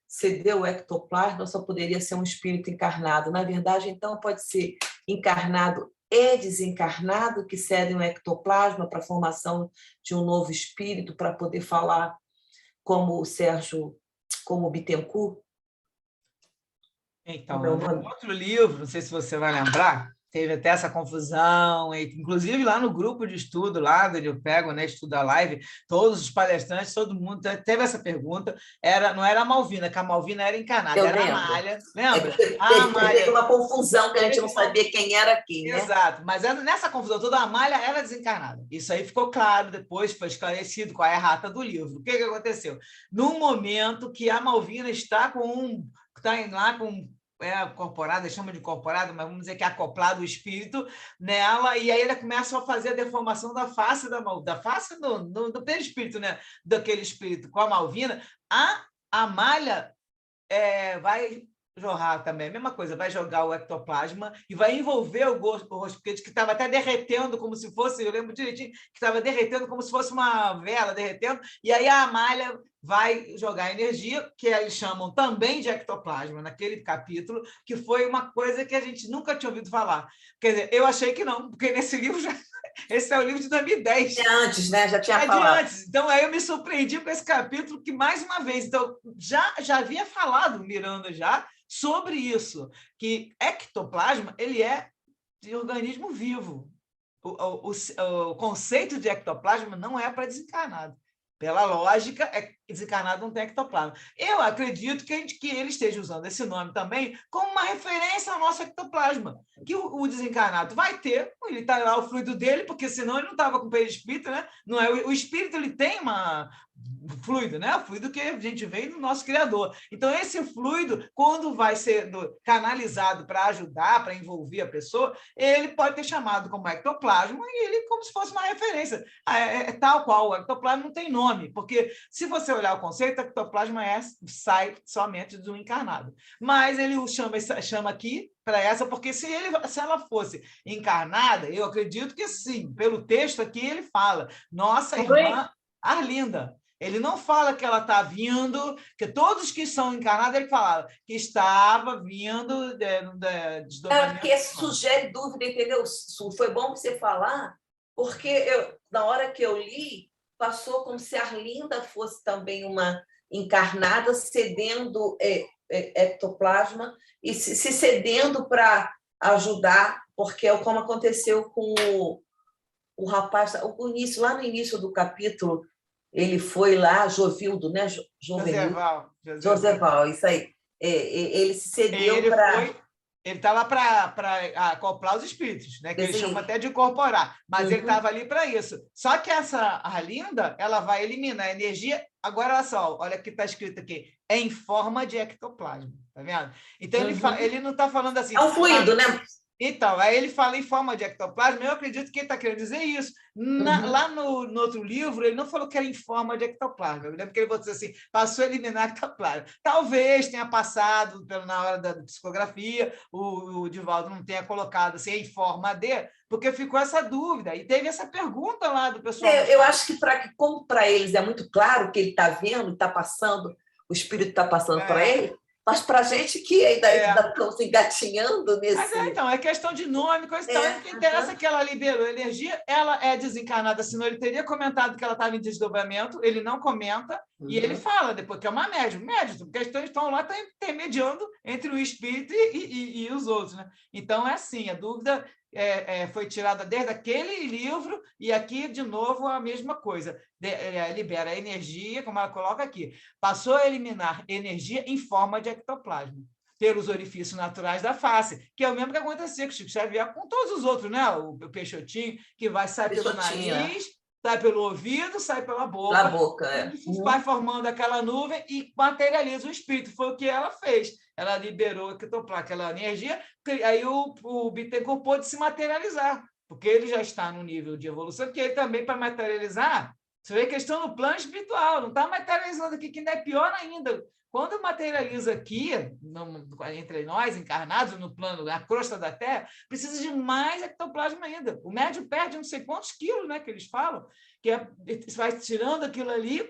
ceder o ectoplasma só poderia ser um espírito encarnado. Na verdade, então, pode ser encarnado e desencarnado que cedem o ectoplasma para a formação de um novo espírito, para poder falar como o Sérgio, como o Bittencourt. Então, no outro livro, não sei se você vai lembrar, teve até essa confusão, inclusive lá no grupo de estudo, lá onde eu pego, né, estudo a live, todos os palestrantes, todo mundo teve essa pergunta, não era a Malvina, que a Malvina era encarnada, era a Amália, lembra? Teve uma confusão que a gente não sabia quem era quem, né? Exato, mas nessa confusão toda, a Amália era desencarnada. Isso aí ficou claro depois, foi esclarecido qual é a errata do livro. O que aconteceu? No momento que a Malvina está lá com incorporada, chama de incorporada, mas vamos dizer que é acoplado o espírito nela, e aí ela começa a fazer a deformação da face do perispírito, né? Daquele espírito com a Malvina. A Amália vai jorrar também, a mesma coisa, vai jogar o ectoplasma e vai envolver o hospedeiro, que estava até derretendo, como se fosse, eu lembro direitinho, que estava derretendo como se fosse uma vela derretendo, e aí a Amália vai jogar energia, que eles chamam também de ectoplasma, naquele capítulo, que foi uma coisa que a gente nunca tinha ouvido falar. Quer dizer, eu achei que não, porque nesse livro já... Esse é o livro de 2010. É antes, né? Já tinha É de falado. antes. Então, aí eu me surpreendi com esse capítulo, que, mais uma vez, então, já havia falado, Miranda, já, sobre isso, que ectoplasma ele é de organismo vivo. O conceito de ectoplasma não é para desencarnado. Pela lógica, desencarnado não tem ectoplasma. Eu acredito que ele esteja usando esse nome também como uma referência ao nosso ectoplasma, que o desencarnado vai ter, ele está lá o fluido dele, porque senão ele não estava com perispírito, né? Não é, o espírito ele tem fluido, né? O fluido que a gente vem do nosso Criador. Então, esse fluido, quando vai sendo canalizado para ajudar, para envolver a pessoa, ele pode ter chamado como ectoplasma e ele como se fosse uma referência. Tal qual, o ectoplasma não tem nome, porque se você olhar o conceito, ectoplasma sai somente do encarnado. Mas ele chama aqui para essa, porque se ela fosse encarnada, eu acredito que sim, pelo texto aqui ele fala, nossa irmã Arlinda. Ele não fala que ela está vindo, que todos que são encarnados, ele fala que estava vindo desdobramento. Porque sugere dúvida, entendeu? Foi bom você falar, porque na hora que eu li, passou como se a Arlinda fosse também uma encarnada cedendo ectoplasma e se cedendo para ajudar, porque é como aconteceu com o rapaz, lá no início do capítulo, ele foi lá, Jovildo, né? Joseval, isso aí. Ele se cedeu para... Ele está lá para acoplar os espíritos, né? Que eles chamam até de incorporar, mas ele estava ali para isso. Só que essa Arlinda, ela vai eliminar a energia. Agora, olha só, olha o que está escrito aqui, é em forma de ectoplasma, tá vendo? Então, ele não está falando assim... É um fluido, né? Então, aí ele fala em forma de ectoplasma, eu acredito que ele está querendo dizer isso. Lá no outro livro, ele não falou que era em forma de ectoplasma. Eu lembro que ele falou assim, passou a eliminar ectoplasma. Talvez tenha passado na hora da psicografia, o Divaldo não tenha colocado assim, em forma de, porque ficou essa dúvida. E teve essa pergunta lá do pessoal. Eu acho que, como para eles é muito claro que ele está vendo, está passando, o espírito está passando para ele, mas para a gente que ainda estamos engatinhando nesse... Mas então, é questão de nome, coisa e tal. O que interessa é que ela liberou energia, ela é desencarnada, senão ele teria comentado que ela estava em desdobramento, ele não comenta, e ele fala depois que é uma médium. Médium, porque eles estão lá intermediando entre o espírito e os outros. Né? Então, é assim, a dúvida foi tirada desde aquele livro, e aqui, de novo, a mesma coisa. Libera energia, como ela coloca aqui. Passou a eliminar energia em forma de ectoplasma, pelos orifícios naturais da face, que é o mesmo que acontecia com o Chico Xavier, com todos os outros, né? O Peixotinho, que sai pelo nariz, sai pelo ouvido, sai pela boca. Pela boca, vai formando aquela nuvem e materializa o espírito. Foi o que ela fez. Ela liberou aquela energia, aí o Bittencourt pôde se materializar, porque ele já está no nível de evolução, que ele também, para materializar, você vê questão no plano espiritual, não está materializando aqui, que ainda é pior ainda. Quando materializa aqui, entre nós, encarnados, no plano, na crosta da Terra, precisa de mais ectoplasma ainda. O médium perde não sei quantos quilos, né, que eles falam, que vai tirando aquilo ali,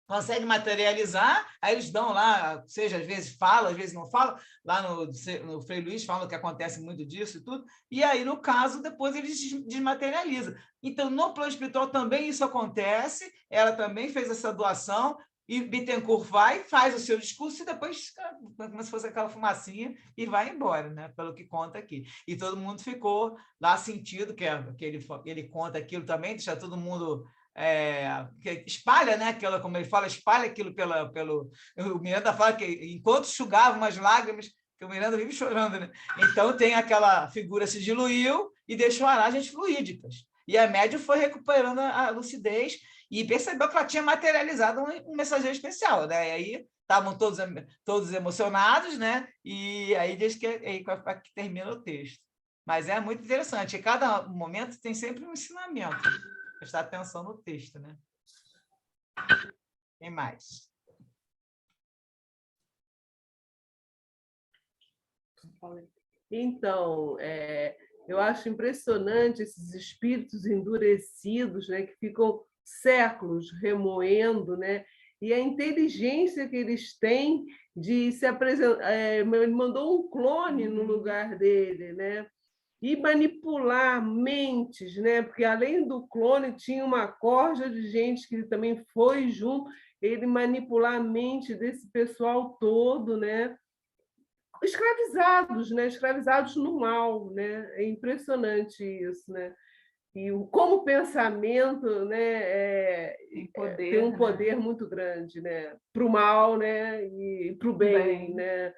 consegue materializar, aí eles dão lá, seja, às vezes fala, às vezes não fala, lá no Frei Luís falam que acontece muito disso e tudo, e aí, no caso, depois eles desmaterializam. Então, no plano espiritual também isso acontece, ela também fez essa doação, e Bittencourt faz o seu discurso e depois, como se fosse aquela fumacinha, e vai embora, né? Pelo que conta aqui. E todo mundo ficou lá sentido, que ele conta aquilo também, deixa todo mundo... que espalha, né? Aquela, como ele fala, espalha aquilo pelo... O Miranda fala que enquanto enxugava umas lágrimas, que o Miranda vive chorando, né? Então tem aquela figura se diluiu e deixou aragens fluídicas. E a médium foi recuperando a lucidez e percebeu que ela tinha materializado um mensageiro especial, né? E aí estavam todos emocionados, né? E aí diz que que termina o texto. Mas é muito interessante. Cada momento tem sempre um ensinamento. Prestar atenção no texto, né? Quem mais? fala aí. Então, eu acho impressionante esses espíritos endurecidos, né, que ficam séculos remoendo, né, e a inteligência que eles têm de se apresentar. Ele mandou um clone no lugar dele, né, e manipular mentes, né, porque além do clone tinha uma corja de gente que também foi junto, ele manipular a mente desse pessoal todo, né, escravizados, né? Escravizados no mal, né? É impressionante isso, né? E como o pensamento, né, tem um poder, né, muito grande, né? Para o mal, né? E para o bem, né?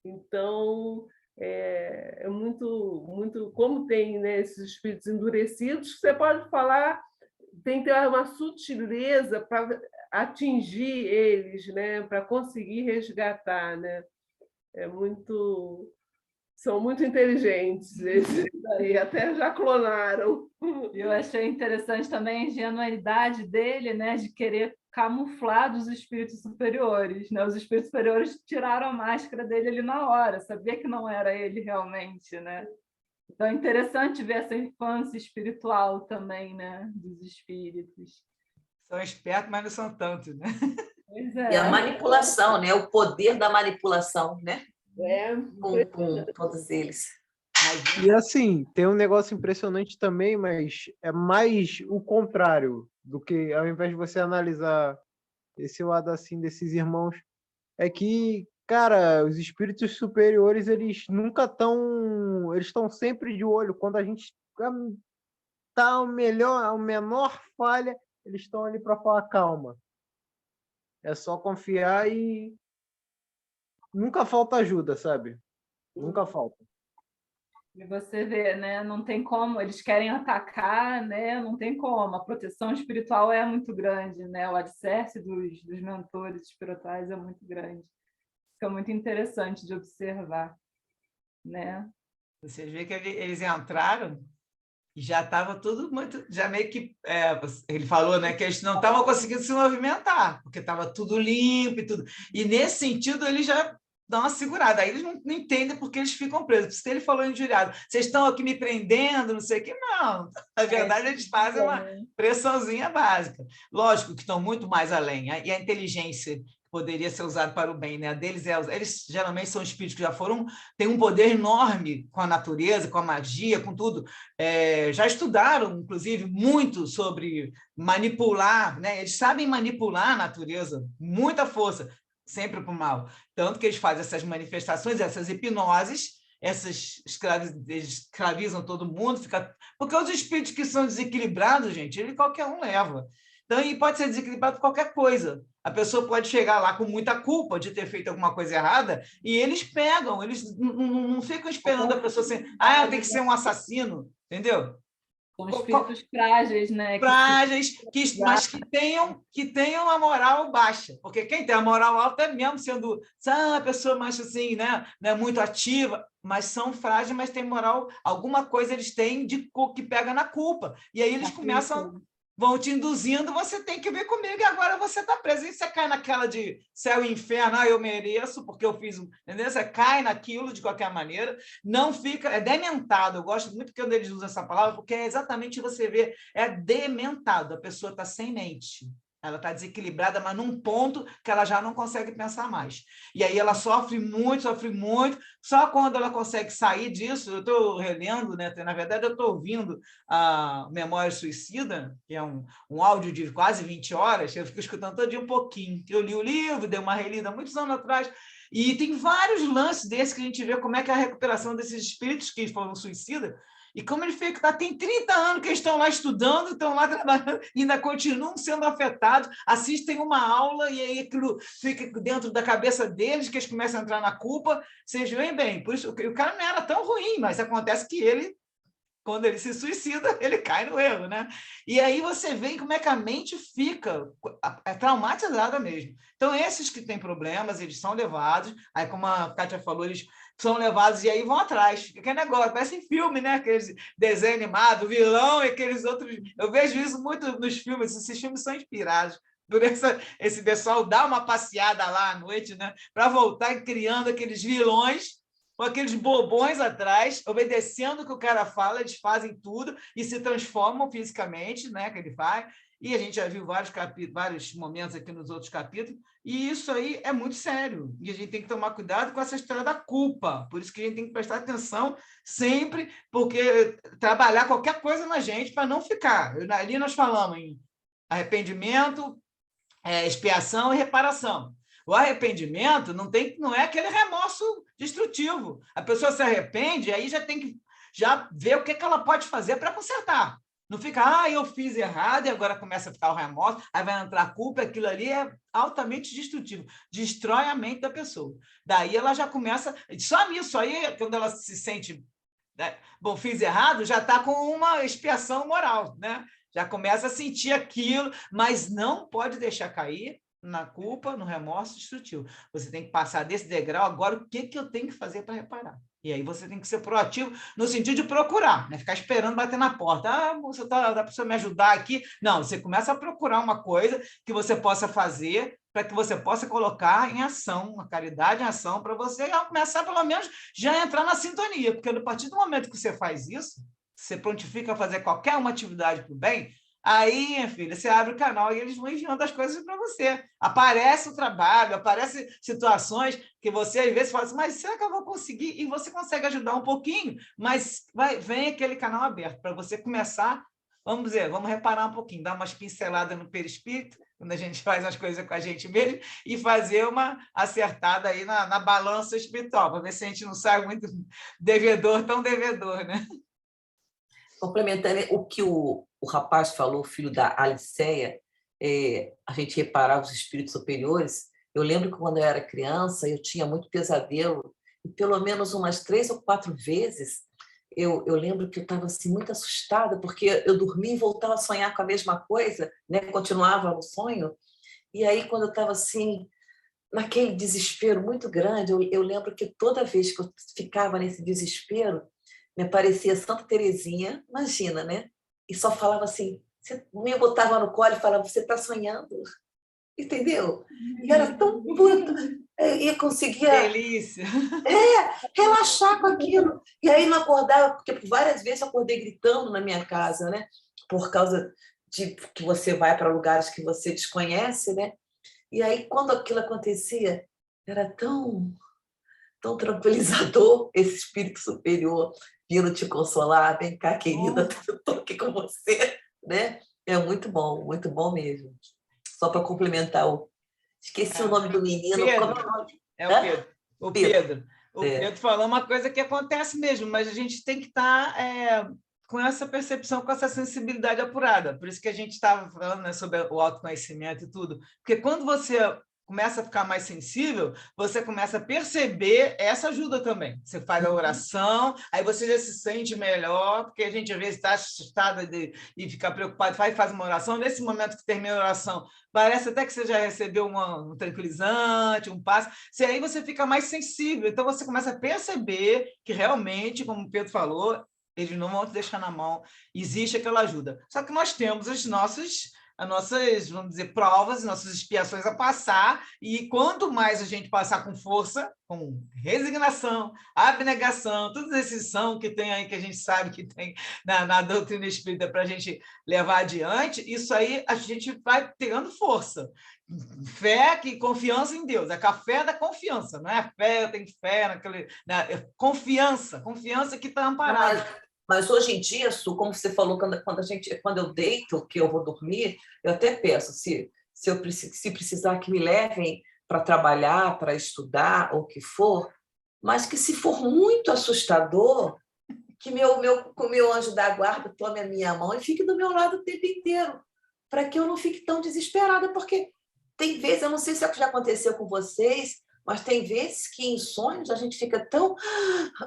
Então é muito, muito, como tem, né, esses espíritos endurecidos, você pode falar, tem que ter uma sutileza para atingir eles, né? Para conseguir resgatar, né? São muito inteligentes esses daí, até já clonaram. Eu achei interessante também a ingenuidade dele, né, de querer camuflar dos espíritos superiores, né? Os espíritos superiores tiraram a máscara dele ali na hora, sabia que não era ele realmente, né? Então é interessante ver essa infância espiritual também, né, dos espíritos. São espertos, mas não são tantos, né? Pois E a manipulação, né? O poder da manipulação, né? Com todos eles. E assim, tem um negócio impressionante também, mas é mais o contrário do que, ao invés de você analisar esse lado assim desses irmãos, é que, cara, os espíritos superiores, eles nunca estão, eles estão sempre de olho. Quando a gente tá a menor falha, eles estão ali para falar calma. É só confiar e nunca falta ajuda, sabe? Nunca falta. E você vê, né? Não tem como, eles querem atacar, né? Não tem como. A proteção espiritual é muito grande, né? O alicerce dos mentores espirituais é muito grande. Fica muito interessante de observar, né? Você vê que eles entraram e já estava tudo muito, já meio que, ele falou, né, que eles não estavam conseguindo se movimentar, porque estava tudo limpo e tudo. E nesse sentido, ele já dá uma segurada. Aí eles não entendem porque eles ficam presos. Por isso ele falou injuriado. Vocês estão aqui me prendendo, não sei o quê. Não, na verdade, eles fazem uma pressãozinha básica. Lógico que estão muito mais além. E a inteligência poderia ser usada para o bem, né? A deles eles geralmente são espíritos que já têm um poder enorme com a natureza, com a magia, com tudo. Já estudaram, inclusive, muito sobre manipular, né? Eles sabem manipular a natureza, muita força, sempre para o mal. Tanto que eles fazem essas manifestações, essas hipnoses, eles escravizam todo mundo, porque os espíritos que são desequilibrados, gente, qualquer um leva. Então, e pode ser desequilibrado por qualquer coisa. A pessoa pode chegar lá com muita culpa de ter feito alguma coisa errada e eles pegam, eles não ficam esperando a pessoa assim, tem que ser um assassino, entendeu? São espíritos frágeis, né? Frágeis, mas que tenham a moral baixa. Porque quem tem a moral alta é mesmo sendo a pessoa mais assim, né, muito ativa, mas são frágeis, mas tem moral, alguma coisa eles têm que pega na culpa. E aí eles vão te induzindo, você tem que ver comigo, e agora você está preso. E você cai naquela de céu e inferno, eu mereço, porque eu fiz entendeu? Você cai naquilo de qualquer maneira, não fica, é dementado. Eu gosto muito que eles usam essa palavra, porque é exatamente você ver, é dementado, a pessoa está sem mente. Ela está desequilibrada, mas num ponto que ela já não consegue pensar mais. E aí ela sofre muito. Só quando ela consegue sair disso, eu estou relendo, né? Na verdade, eu estou ouvindo a Memória Suicida, que é um áudio de quase 20 horas, eu fico escutando todo dia um pouquinho. Eu li o livro, dei uma relida há muitos anos atrás, e tem vários lances desses que a gente vê como é que é a recuperação desses espíritos que foram suicidas. E como ele fica, tem 30 anos que eles estão lá estudando, estão lá trabalhando, e ainda continuam sendo afetados, assistem uma aula e aí aquilo fica dentro da cabeça deles, que eles começam a entrar na culpa. Vocês veem bem, por isso o cara não era tão ruim, mas acontece que ele, quando ele se suicida, ele cai no erro, né? E aí você vê como é que a mente fica traumatizada mesmo. Então, esses que têm problemas, eles são levados, aí como a Kátia falou, eles são levados e aí vão atrás. Aquele negócio, parece filme, né? Aqueles desenhos animados, vilão e aqueles outros. Eu vejo isso muito nos filmes, esses filmes são inspirados por esse pessoal dar uma passeada lá à noite, né? Para voltar criando aqueles vilões, com aqueles bobões atrás, obedecendo o que o cara fala, eles fazem tudo e se transformam fisicamente, né, que ele faz. E a gente já viu vários momentos aqui nos outros capítulos, e isso aí é muito sério. E a gente tem que tomar cuidado com essa história da culpa. Por isso que a gente tem que prestar atenção sempre, porque trabalhar qualquer coisa na gente para não ficar. Ali nós falamos em arrependimento, expiação e reparação. O arrependimento não é aquele remorso destrutivo. A pessoa se arrepende, aí já tem que ver o que ela pode fazer para consertar. Não fica, eu fiz errado, e agora começa a ficar o remorso, aí vai entrar a culpa, aquilo ali é altamente destrutivo, destrói a mente da pessoa. Daí ela já começa, só nisso aí, quando ela se sente, fiz errado, já está com uma expiação moral, né? Já começa a sentir aquilo, mas não pode deixar cair na culpa, no remorso destrutivo. Você tem que passar desse degrau, agora o que eu tenho que fazer para reparar? E aí você tem que ser proativo no sentido de procurar, né? Ficar esperando bater na porta. Moça, dá para você me ajudar aqui? Não, você começa a procurar uma coisa que você possa fazer para que você possa colocar em ação, a caridade em ação, para você começar, pelo menos, já entrar na sintonia. Porque a partir do momento que você faz isso, você prontifica a fazer qualquer uma atividade para o bem, aí, minha filha, você abre o canal e eles vão enviando as coisas para você. Aparece o trabalho, aparecem situações que você, às vezes, fala assim, mas será que eu vou conseguir? E você consegue ajudar um pouquinho, mas vem aquele canal aberto para você começar, vamos reparar um pouquinho, dar umas pinceladas no perispírito, quando a gente faz as coisas com a gente mesmo, e fazer uma acertada aí na balança espiritual, para ver se a gente não sai muito tão devedor, né? Complementando o que o rapaz falou, o filho da Aliceia, a gente reparar os espíritos superiores. Eu lembro que quando eu era criança, eu tinha muito pesadelo, e pelo menos umas 3 ou 4 vezes, eu lembro que eu estava assim, muito assustada, porque eu dormia e voltava a sonhar com a mesma coisa, né? Continuava no sonho, e aí quando eu estava assim, naquele desespero muito grande, eu lembro que toda vez que eu ficava nesse desespero, me aparecia Santa Teresinha, imagina, né? E só falava assim, me botava no colo e falava, você está sonhando, entendeu? E era tão bonito, e conseguia delícia. Relaxar com aquilo. E aí não acordava, porque por várias vezes eu acordei gritando na minha casa, né? Por causa de que você vai para lugares que você desconhece, né? E aí quando aquilo acontecia, era tão tranquilizador esse espírito superior vindo te consolar. Vem cá, querida, estou aqui com você, né? É muito bom mesmo. Só para complementar esqueci o nome do menino. Pedro. Como é o nome? O Pedro. O Pedro. O Pedro falou uma coisa que acontece mesmo, mas a gente tem que estar com essa percepção, com essa sensibilidade apurada. Por isso que a gente estava falando, né, sobre o autoconhecimento e tudo. Porque quando você começa a ficar mais sensível, você começa a perceber essa ajuda também. Você faz a oração, aí você já se sente melhor, porque a gente às vezes está assustada e fica preocupado, faz uma oração, nesse momento que termina a oração, parece até que você já recebeu um tranquilizante, um passe, aí você fica mais sensível, então você começa a perceber que realmente, como o Pedro falou, eles não vão te deixar na mão, existe aquela ajuda. Só que nós temos as nossas, vamos dizer, provas, nossas expiações a passar, e quanto mais a gente passar com força, com resignação, abnegação, todos esses são que tem aí, que a gente sabe que tem na doutrina espírita para a gente levar adiante, isso aí a gente vai pegando força. Fé e confiança em Deus, é a fé da confiança, não é fé, eu tenho fé naquele... Confiança que está amparada. Mas hoje em dia, Su, como você falou, quando eu deito, que eu vou dormir, eu até peço, se precisar que me levem para trabalhar, para estudar, ou o que for, mas que se for muito assustador, que o meu anjo da guarda tome a minha mão e fique do meu lado o tempo inteiro, para que eu não fique tão desesperada, porque tem vezes, eu não sei se já aconteceu com vocês, mas tem vezes que em sonhos a gente fica tão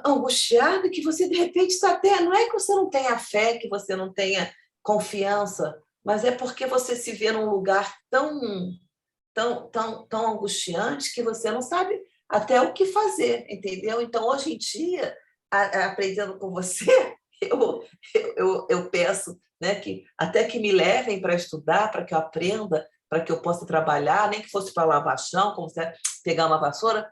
angustiado que você, de repente, está até... Não é que você não tenha fé, que você não tenha confiança, mas é porque você se vê num lugar tão angustiante que você não sabe até o que fazer, entendeu? Então, hoje em dia, aprendendo com você, eu peço, né, que até que me levem para estudar, para que eu aprenda, para que eu possa trabalhar, nem que fosse para lavar chão, como você pegar uma vassoura,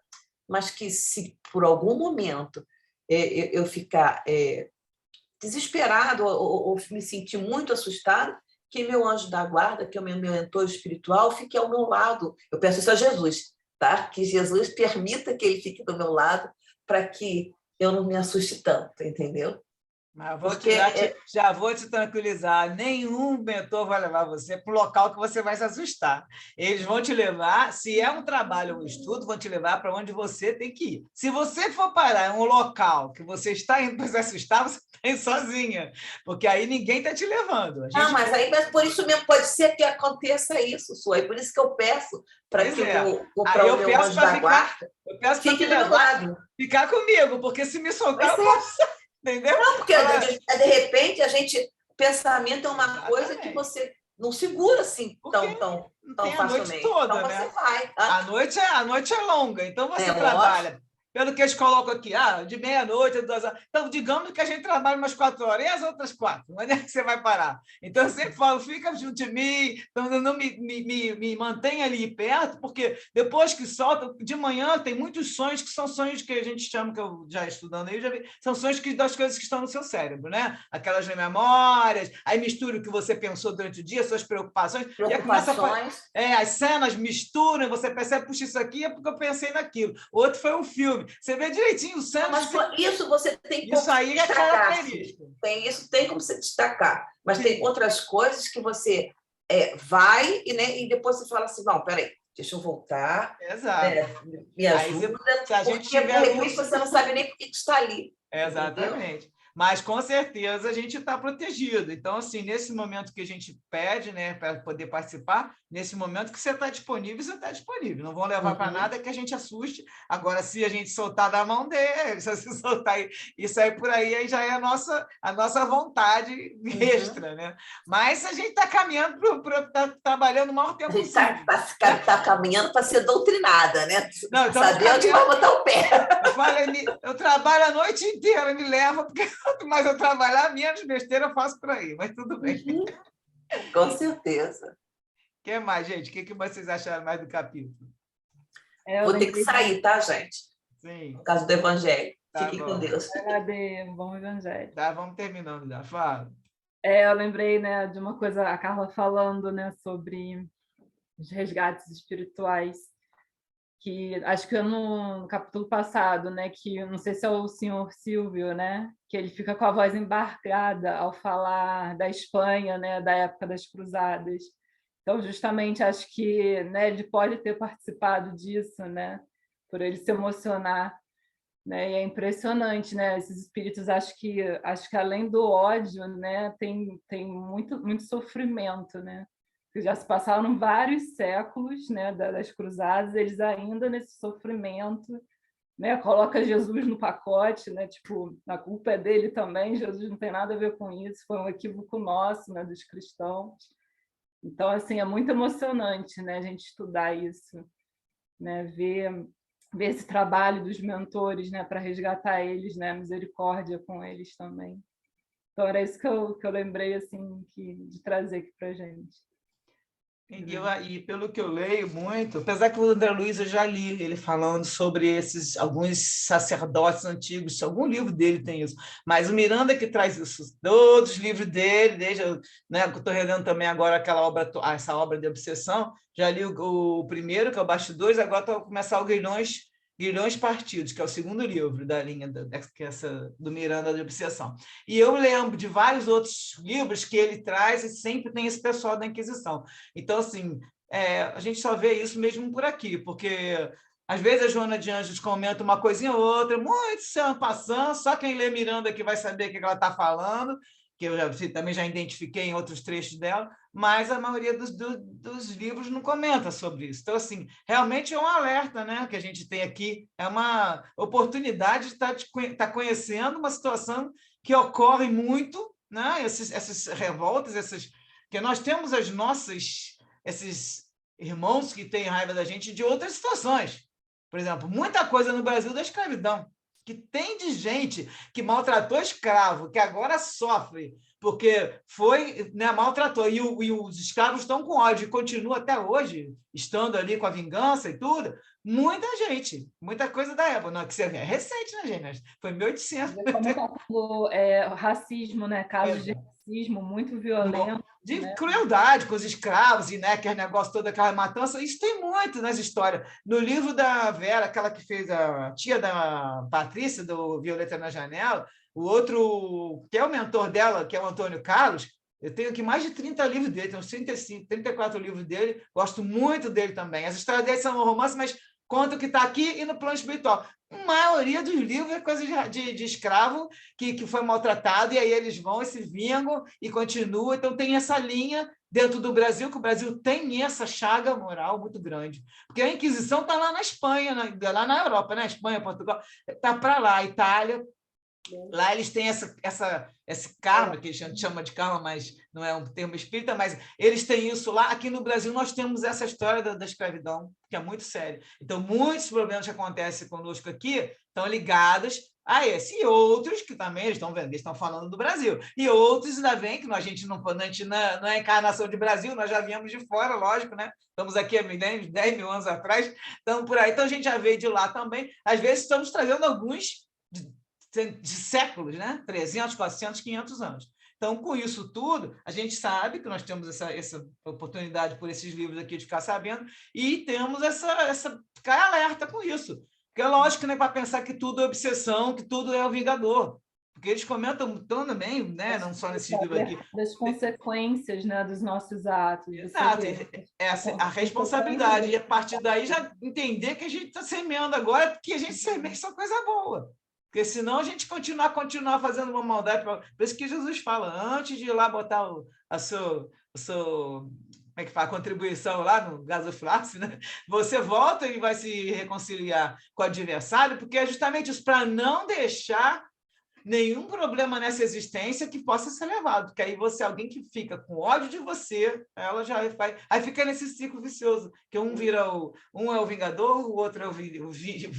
mas que se por algum momento eu ficar desesperado ou me sentir muito assustado, que meu anjo da guarda, que é o meu mentor espiritual, fique ao meu lado. Eu peço isso a Jesus, tá? Que Jesus permita que ele fique do meu lado para que eu não me assuste tanto, entendeu? Mas já vou te tranquilizar, nenhum mentor vai levar você para o local que você vai se assustar. Eles vão te levar, se é um trabalho ou um estudo, vão te levar para onde você tem que ir. Se você for parar em um local que você está indo para se assustar, você está indo sozinha, porque aí ninguém está te levando. Mas por isso mesmo pode ser que aconteça isso, Su. É por isso que eu peço para que o meu anjo da guarda fique do meu lado. Ficar comigo, porque se me soltar, eu posso... Entendeu? Não, porque de repente o pensamento é uma coisa que você não segura assim tão facilmente. A noite toda, então né? Você vai. Tá? A noite é longa, então você trabalha. Lógico. Pelo que eles colocam aqui, de meia-noite, 2 horas. Então, digamos que a gente trabalha umas 4 horas. E as outras 4? Onde é que você vai parar? Então, eu sempre falo, fica junto de mim, então, não me mantenha ali perto, porque depois que solta, de manhã tem muitos sonhos que são sonhos que a gente chama, que eu já estudando aí, já vi, são sonhos das coisas que estão no seu cérebro, né? Aquelas memórias, aí mistura o que você pensou durante o dia, suas preocupações. E aí começa as cenas misturam, você percebe, puxa, isso aqui é porque eu pensei naquilo. Outro foi um filme. Você vê direitinho o Santos. Mas isso você tem como isso aí é característico. Isso tem como se destacar. Mas tem outras coisas que você vai e depois você fala assim, não, peraí, deixa eu voltar. Exato. Me ajuda. Se a gente tiver luz, você não sabe nem por que está ali. Exatamente. Entendeu? Mas, com certeza, a gente está protegido. Então, assim, nesse momento que a gente pede, né, para poder participar, nesse momento que você está disponível, você está disponível. Não vão levar para nada que a gente assuste. Agora, se a gente soltar da mão dele, se você soltar e sair por aí já é a nossa vontade extra, né? Mas a gente está caminhando para tá trabalhando o maior tempo possível. A gente está caminhando para ser doutrinada, né? Não, então, saber onde vai botar o pé. Eu trabalho a noite inteira, me leva, porque quanto mais eu trabalhar, menos besteira eu faço por aí, mas tudo bem. Com certeza. O que mais, gente? O que vocês acharam mais do capítulo? Vou ter que sair, tá, gente? Sim. Por causa do Evangelho. Tá Fiquem com Deus. Bom Evangelho. Tá, vamos terminando já. Fala. Eu lembrei, né, de uma coisa, a Carla falando, né, sobre os resgates espirituais, que acho que no capítulo passado, né, que não sei se é o senhor Silvio, né, que ele fica com a voz embargada ao falar da Espanha, né, da época das Cruzadas. Então, justamente, acho que, né, ele pode ter participado disso, né, por ele se emocionar, né, e é impressionante, né, esses espíritos, acho que além do ódio, né, tem muito sofrimento, né, que já se passaram vários séculos, né, das cruzadas, eles ainda nesse sofrimento, né, coloca Jesus no pacote, né, tipo, a culpa é dele também, Jesus não tem nada a ver com isso, foi um equívoco nosso, né, dos cristãos. Então, assim, é muito emocionante, né, a gente estudar isso, né, ver esse trabalho dos mentores, né, para resgatar eles, né, a misericórdia com eles também. Então, era isso que eu lembrei, assim, de trazer aqui para a gente. E pelo que eu leio muito, apesar que o André Luiz eu já li ele falando sobre alguns sacerdotes antigos, algum livro dele tem isso, mas o Miranda que traz isso, todos os livros dele, desde, né, que eu estou relendo também agora essa obra de obsessão, já li o primeiro, que é o Bastidores, agora estou a começar o Grilhões Partidos, que é o segundo livro da linha do Miranda de Obsessão. E eu lembro de vários outros livros que ele traz e sempre tem esse pessoal da Inquisição. Então, assim, a gente só vê isso mesmo por aqui, porque às vezes a Joana de Anjos comenta uma coisinha ou outra, muito se passando, só quem lê Miranda que vai saber o que ela está falando, que eu também já identifiquei em outros trechos dela, mas a maioria dos livros não comenta sobre isso. Então, assim, realmente é um alerta, né, que a gente tem aqui, é uma oportunidade de estar conhecendo uma situação que ocorre muito, né, essas revoltas, que nós temos esses irmãos que têm raiva da gente de outras situações. Por exemplo, muita coisa no Brasil da escravidão. que tem de gente que maltratou escravo, que agora sofre, porque foi, né, maltratou, e os escravos estão com ódio, e continua até hoje, estando ali com a vingança e tudo, muita gente, muita coisa da época, não, que é recente, né, gente? Foi 1800. Como está tendo racismo, né? Casos de racismo muito violentos. De né? crueldade com os escravos, e né, aquele negócio todo, aquela matança, isso tem muito nas histórias. No livro da Vera, aquela que fez a tia da Patrícia, do Violeta na Janela, o outro, que é o mentor dela, que é o Antônio Carlos, eu tenho aqui mais de 30 livros dele, tenho uns 35, 34 livros dele, gosto muito dele também. As histórias dele são um romance, mas conta o que está aqui e no plano espiritual. A maioria dos livros é coisa de escravo que foi maltratado, e aí eles vão e se vingam e continuam. Então, tem essa linha dentro do Brasil, que o Brasil tem essa chaga moral muito grande. Porque a Inquisição está lá na Espanha, lá na Europa, né? Espanha, Portugal, está para lá, Itália. Lá eles têm esse karma, que a gente chama de karma, mas não é um termo espírita, mas eles têm isso lá. Aqui no Brasil, nós temos essa história da escravidão, que é muito séria. Então, muitos problemas que acontecem conosco aqui estão ligados a esse. E outros que também eles estão vendo, eles estão falando do Brasil. E outros ainda vem, que a gente não é encarnação de Brasil, nós já viemos de fora, lógico, né? Estamos aqui há 10 mil anos atrás, estamos por aí. Então, a gente já veio de lá também. Às vezes, estamos trazendo alguns de séculos, né? 300, 400, 500 anos. Então, com isso tudo, a gente sabe que nós temos essa oportunidade por esses livros aqui de ficar sabendo, e temos ficar alerta com isso. Porque é lógico, né, para pensar que tudo é obsessão, que tudo é o Vingador. Porque eles comentam também, né, não só nesse livro aqui. Das consequências, né, dos nossos atos. Exato, a responsabilidade. E a partir daí já entender que a gente está semeando agora, que a gente semeia só coisa boa. Porque senão a gente continuar fazendo uma maldade. Por isso que Jesus fala, antes de ir lá botar a sua como é que fala, a contribuição lá no gasoflácio, né? Você volta e vai se reconciliar com o adversário, porque é justamente isso, para não deixar nenhum problema nessa existência que possa ser levado, porque aí alguém que fica com ódio de você, ela já vai, aí fica nesse ciclo vicioso, que um é o vingador, o outro é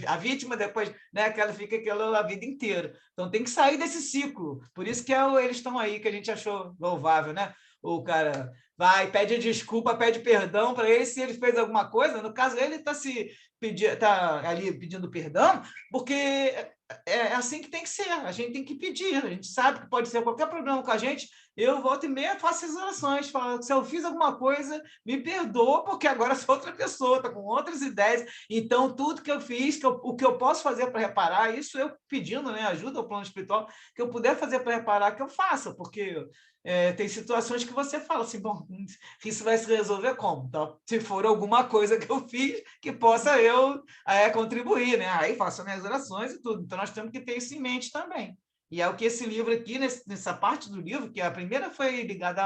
a vítima, depois, né, que ela fica aquela a vida inteira. Então tem que sair desse ciclo. Por isso que eles estão aí, que a gente achou louvável, né? O cara vai, pede desculpa, pede perdão para ele se ele fez alguma coisa. No caso, ele está ali pedindo perdão, porque é assim que tem que ser. A gente tem que pedir. A gente sabe que pode ser qualquer problema com a gente. Eu volto e meia, faço as orações. Falo, se eu fiz alguma coisa, me perdoa, porque agora sou outra pessoa, estou com outras ideias. Então, tudo que eu fiz, o que eu posso fazer para reparar, isso eu pedindo, né, ajuda ao plano espiritual, que eu puder fazer para reparar, que eu faça, porque tem situações que você fala assim, bom, isso vai se resolver como? Então, se for alguma coisa que eu fiz, que possa eu contribuir, né? Aí faço as minhas orações e tudo. Então, nós temos que ter isso em mente também. E é o que esse livro aqui, nessa parte do livro, que a primeira foi ligada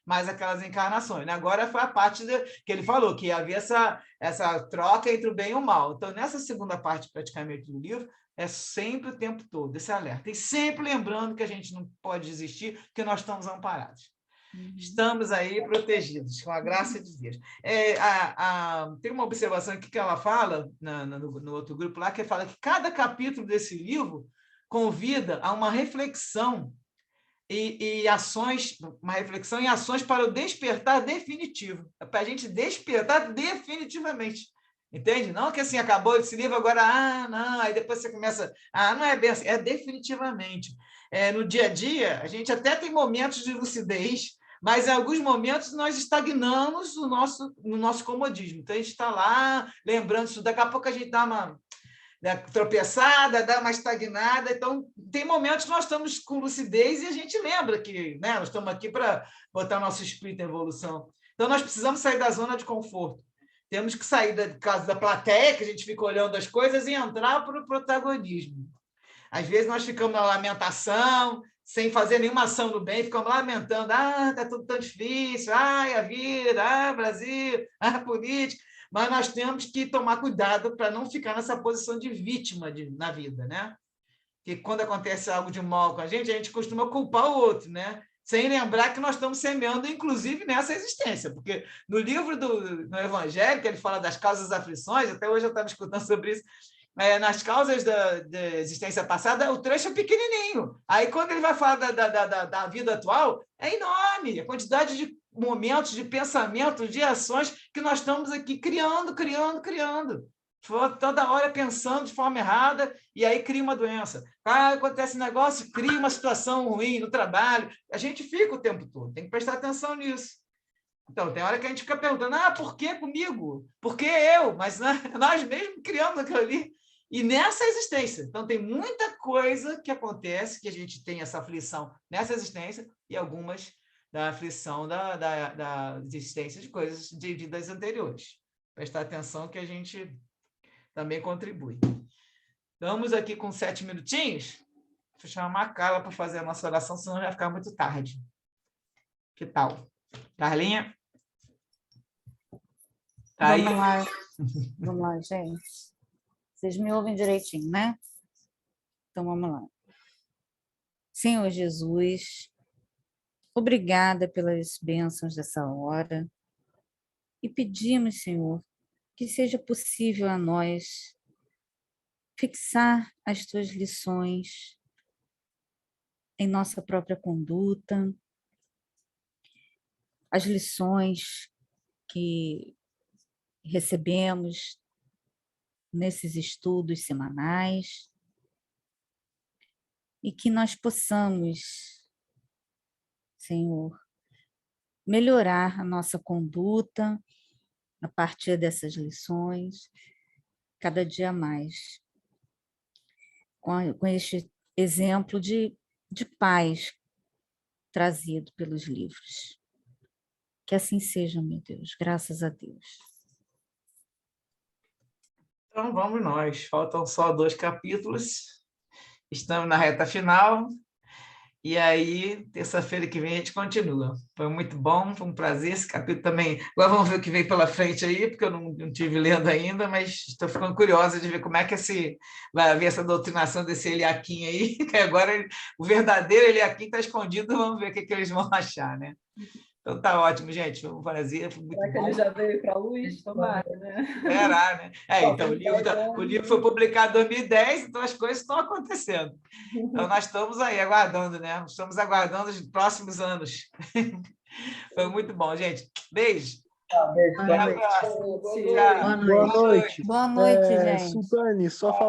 mais àquelas encarnações, né? Agora foi a parte que ele falou, que havia essa troca entre o bem e o mal. Então, nessa segunda parte, praticamente, do livro, é sempre o tempo todo esse alerta. E sempre lembrando que a gente não pode desistir, porque nós estamos amparados. Estamos aí protegidos, com a graça de Deus. Tem uma observação aqui que ela fala, no outro grupo lá, que fala que cada capítulo desse livro convida a uma reflexão e ações, uma reflexão e ações para o despertar definitivo. É para a gente despertar definitivamente. Entende? Não que assim, acabou esse livro, agora, não, aí depois você começa, não é bem assim, é definitivamente. No dia a dia, a gente até tem momentos de lucidez, mas em alguns momentos nós estagnamos no nosso comodismo. Então, a gente está lá, lembrando isso, daqui a pouco a gente dá uma tropeçada, dá uma estagnada. Então, tem momentos que nós estamos com lucidez e a gente lembra que, né, nós estamos aqui para botar nosso espírito em evolução. Então, nós precisamos sair da zona de conforto. Temos que sair da casa da plateia, que a gente fica olhando as coisas, e entrar para o protagonismo. Às vezes nós ficamos na lamentação, sem fazer nenhuma ação do bem, ficamos lamentando, está tudo tão difícil, a vida, Brasil, a política. Mas nós temos que tomar cuidado para não ficar nessa posição de vítima na vida, né? Porque quando acontece algo de mal com a gente costuma culpar o outro, né? Sem lembrar que nós estamos semeando, inclusive, nessa existência. Porque no livro do Evangelho, que ele fala das causas das aflições, até hoje eu estava escutando sobre isso, nas causas da existência passada, o trecho é pequenininho. Aí, quando ele vai falar da vida atual, é enorme. A quantidade de momentos, de pensamentos, de ações que nós estamos aqui criando. Toda hora pensando de forma errada, e aí cria uma doença. Acontece um negócio, cria uma situação ruim no trabalho. A gente fica o tempo todo, tem que prestar atenção nisso. Então, tem hora que a gente fica perguntando, por que comigo? Por que eu? Mas nós mesmos criamos aquilo ali. E nessa existência. Então, tem muita coisa que acontece, que a gente tem essa aflição nessa existência, e algumas da aflição da existência de coisas de vidas anteriores. Prestar atenção que a gente também contribui. Estamos aqui com 7 minutinhos. Vou chamar a Carla para fazer a nossa oração, senão vai ficar muito tarde. Que tal? Carlinha? Tá aí? Vamos lá. Vamos lá, gente. Vocês me ouvem direitinho, né? Então, vamos lá. Senhor Jesus, obrigada pelas bênçãos dessa hora. E pedimos, Senhor, que seja possível a nós fixar as tuas lições em nossa própria conduta, as lições que recebemos nesses estudos semanais, e que nós possamos, Senhor, melhorar a nossa conduta a partir dessas lições, cada dia mais, com este exemplo de paz trazido pelos livros. Que assim seja, meu Deus, graças a Deus. Então, vamos nós. Faltam só 2 capítulos. Estamos na reta final. E aí, terça-feira que vem, a gente continua. Foi muito bom, foi um prazer esse capítulo também. Agora vamos ver o que vem pela frente aí, porque eu não tive lendo ainda, mas estou ficando curiosa de ver como é que vai haver essa doutrinação desse Eliakim aí, que agora o verdadeiro Eliakim está escondido, vamos ver o que eles vão achar, né? Então tá ótimo, gente. Foi um prazer, foi muito Será que bom. ele já veio para a luz? Tomara, né? Será, né? Então, o livro foi publicado em 2010, então as coisas estão acontecendo. Então, nós estamos aí aguardando, né? Estamos aguardando os próximos anos. Foi muito bom, gente. Beijo. Boa Até a noite. próxima. Boa noite. Boa noite. Boa noite, gente. Sultane, só falar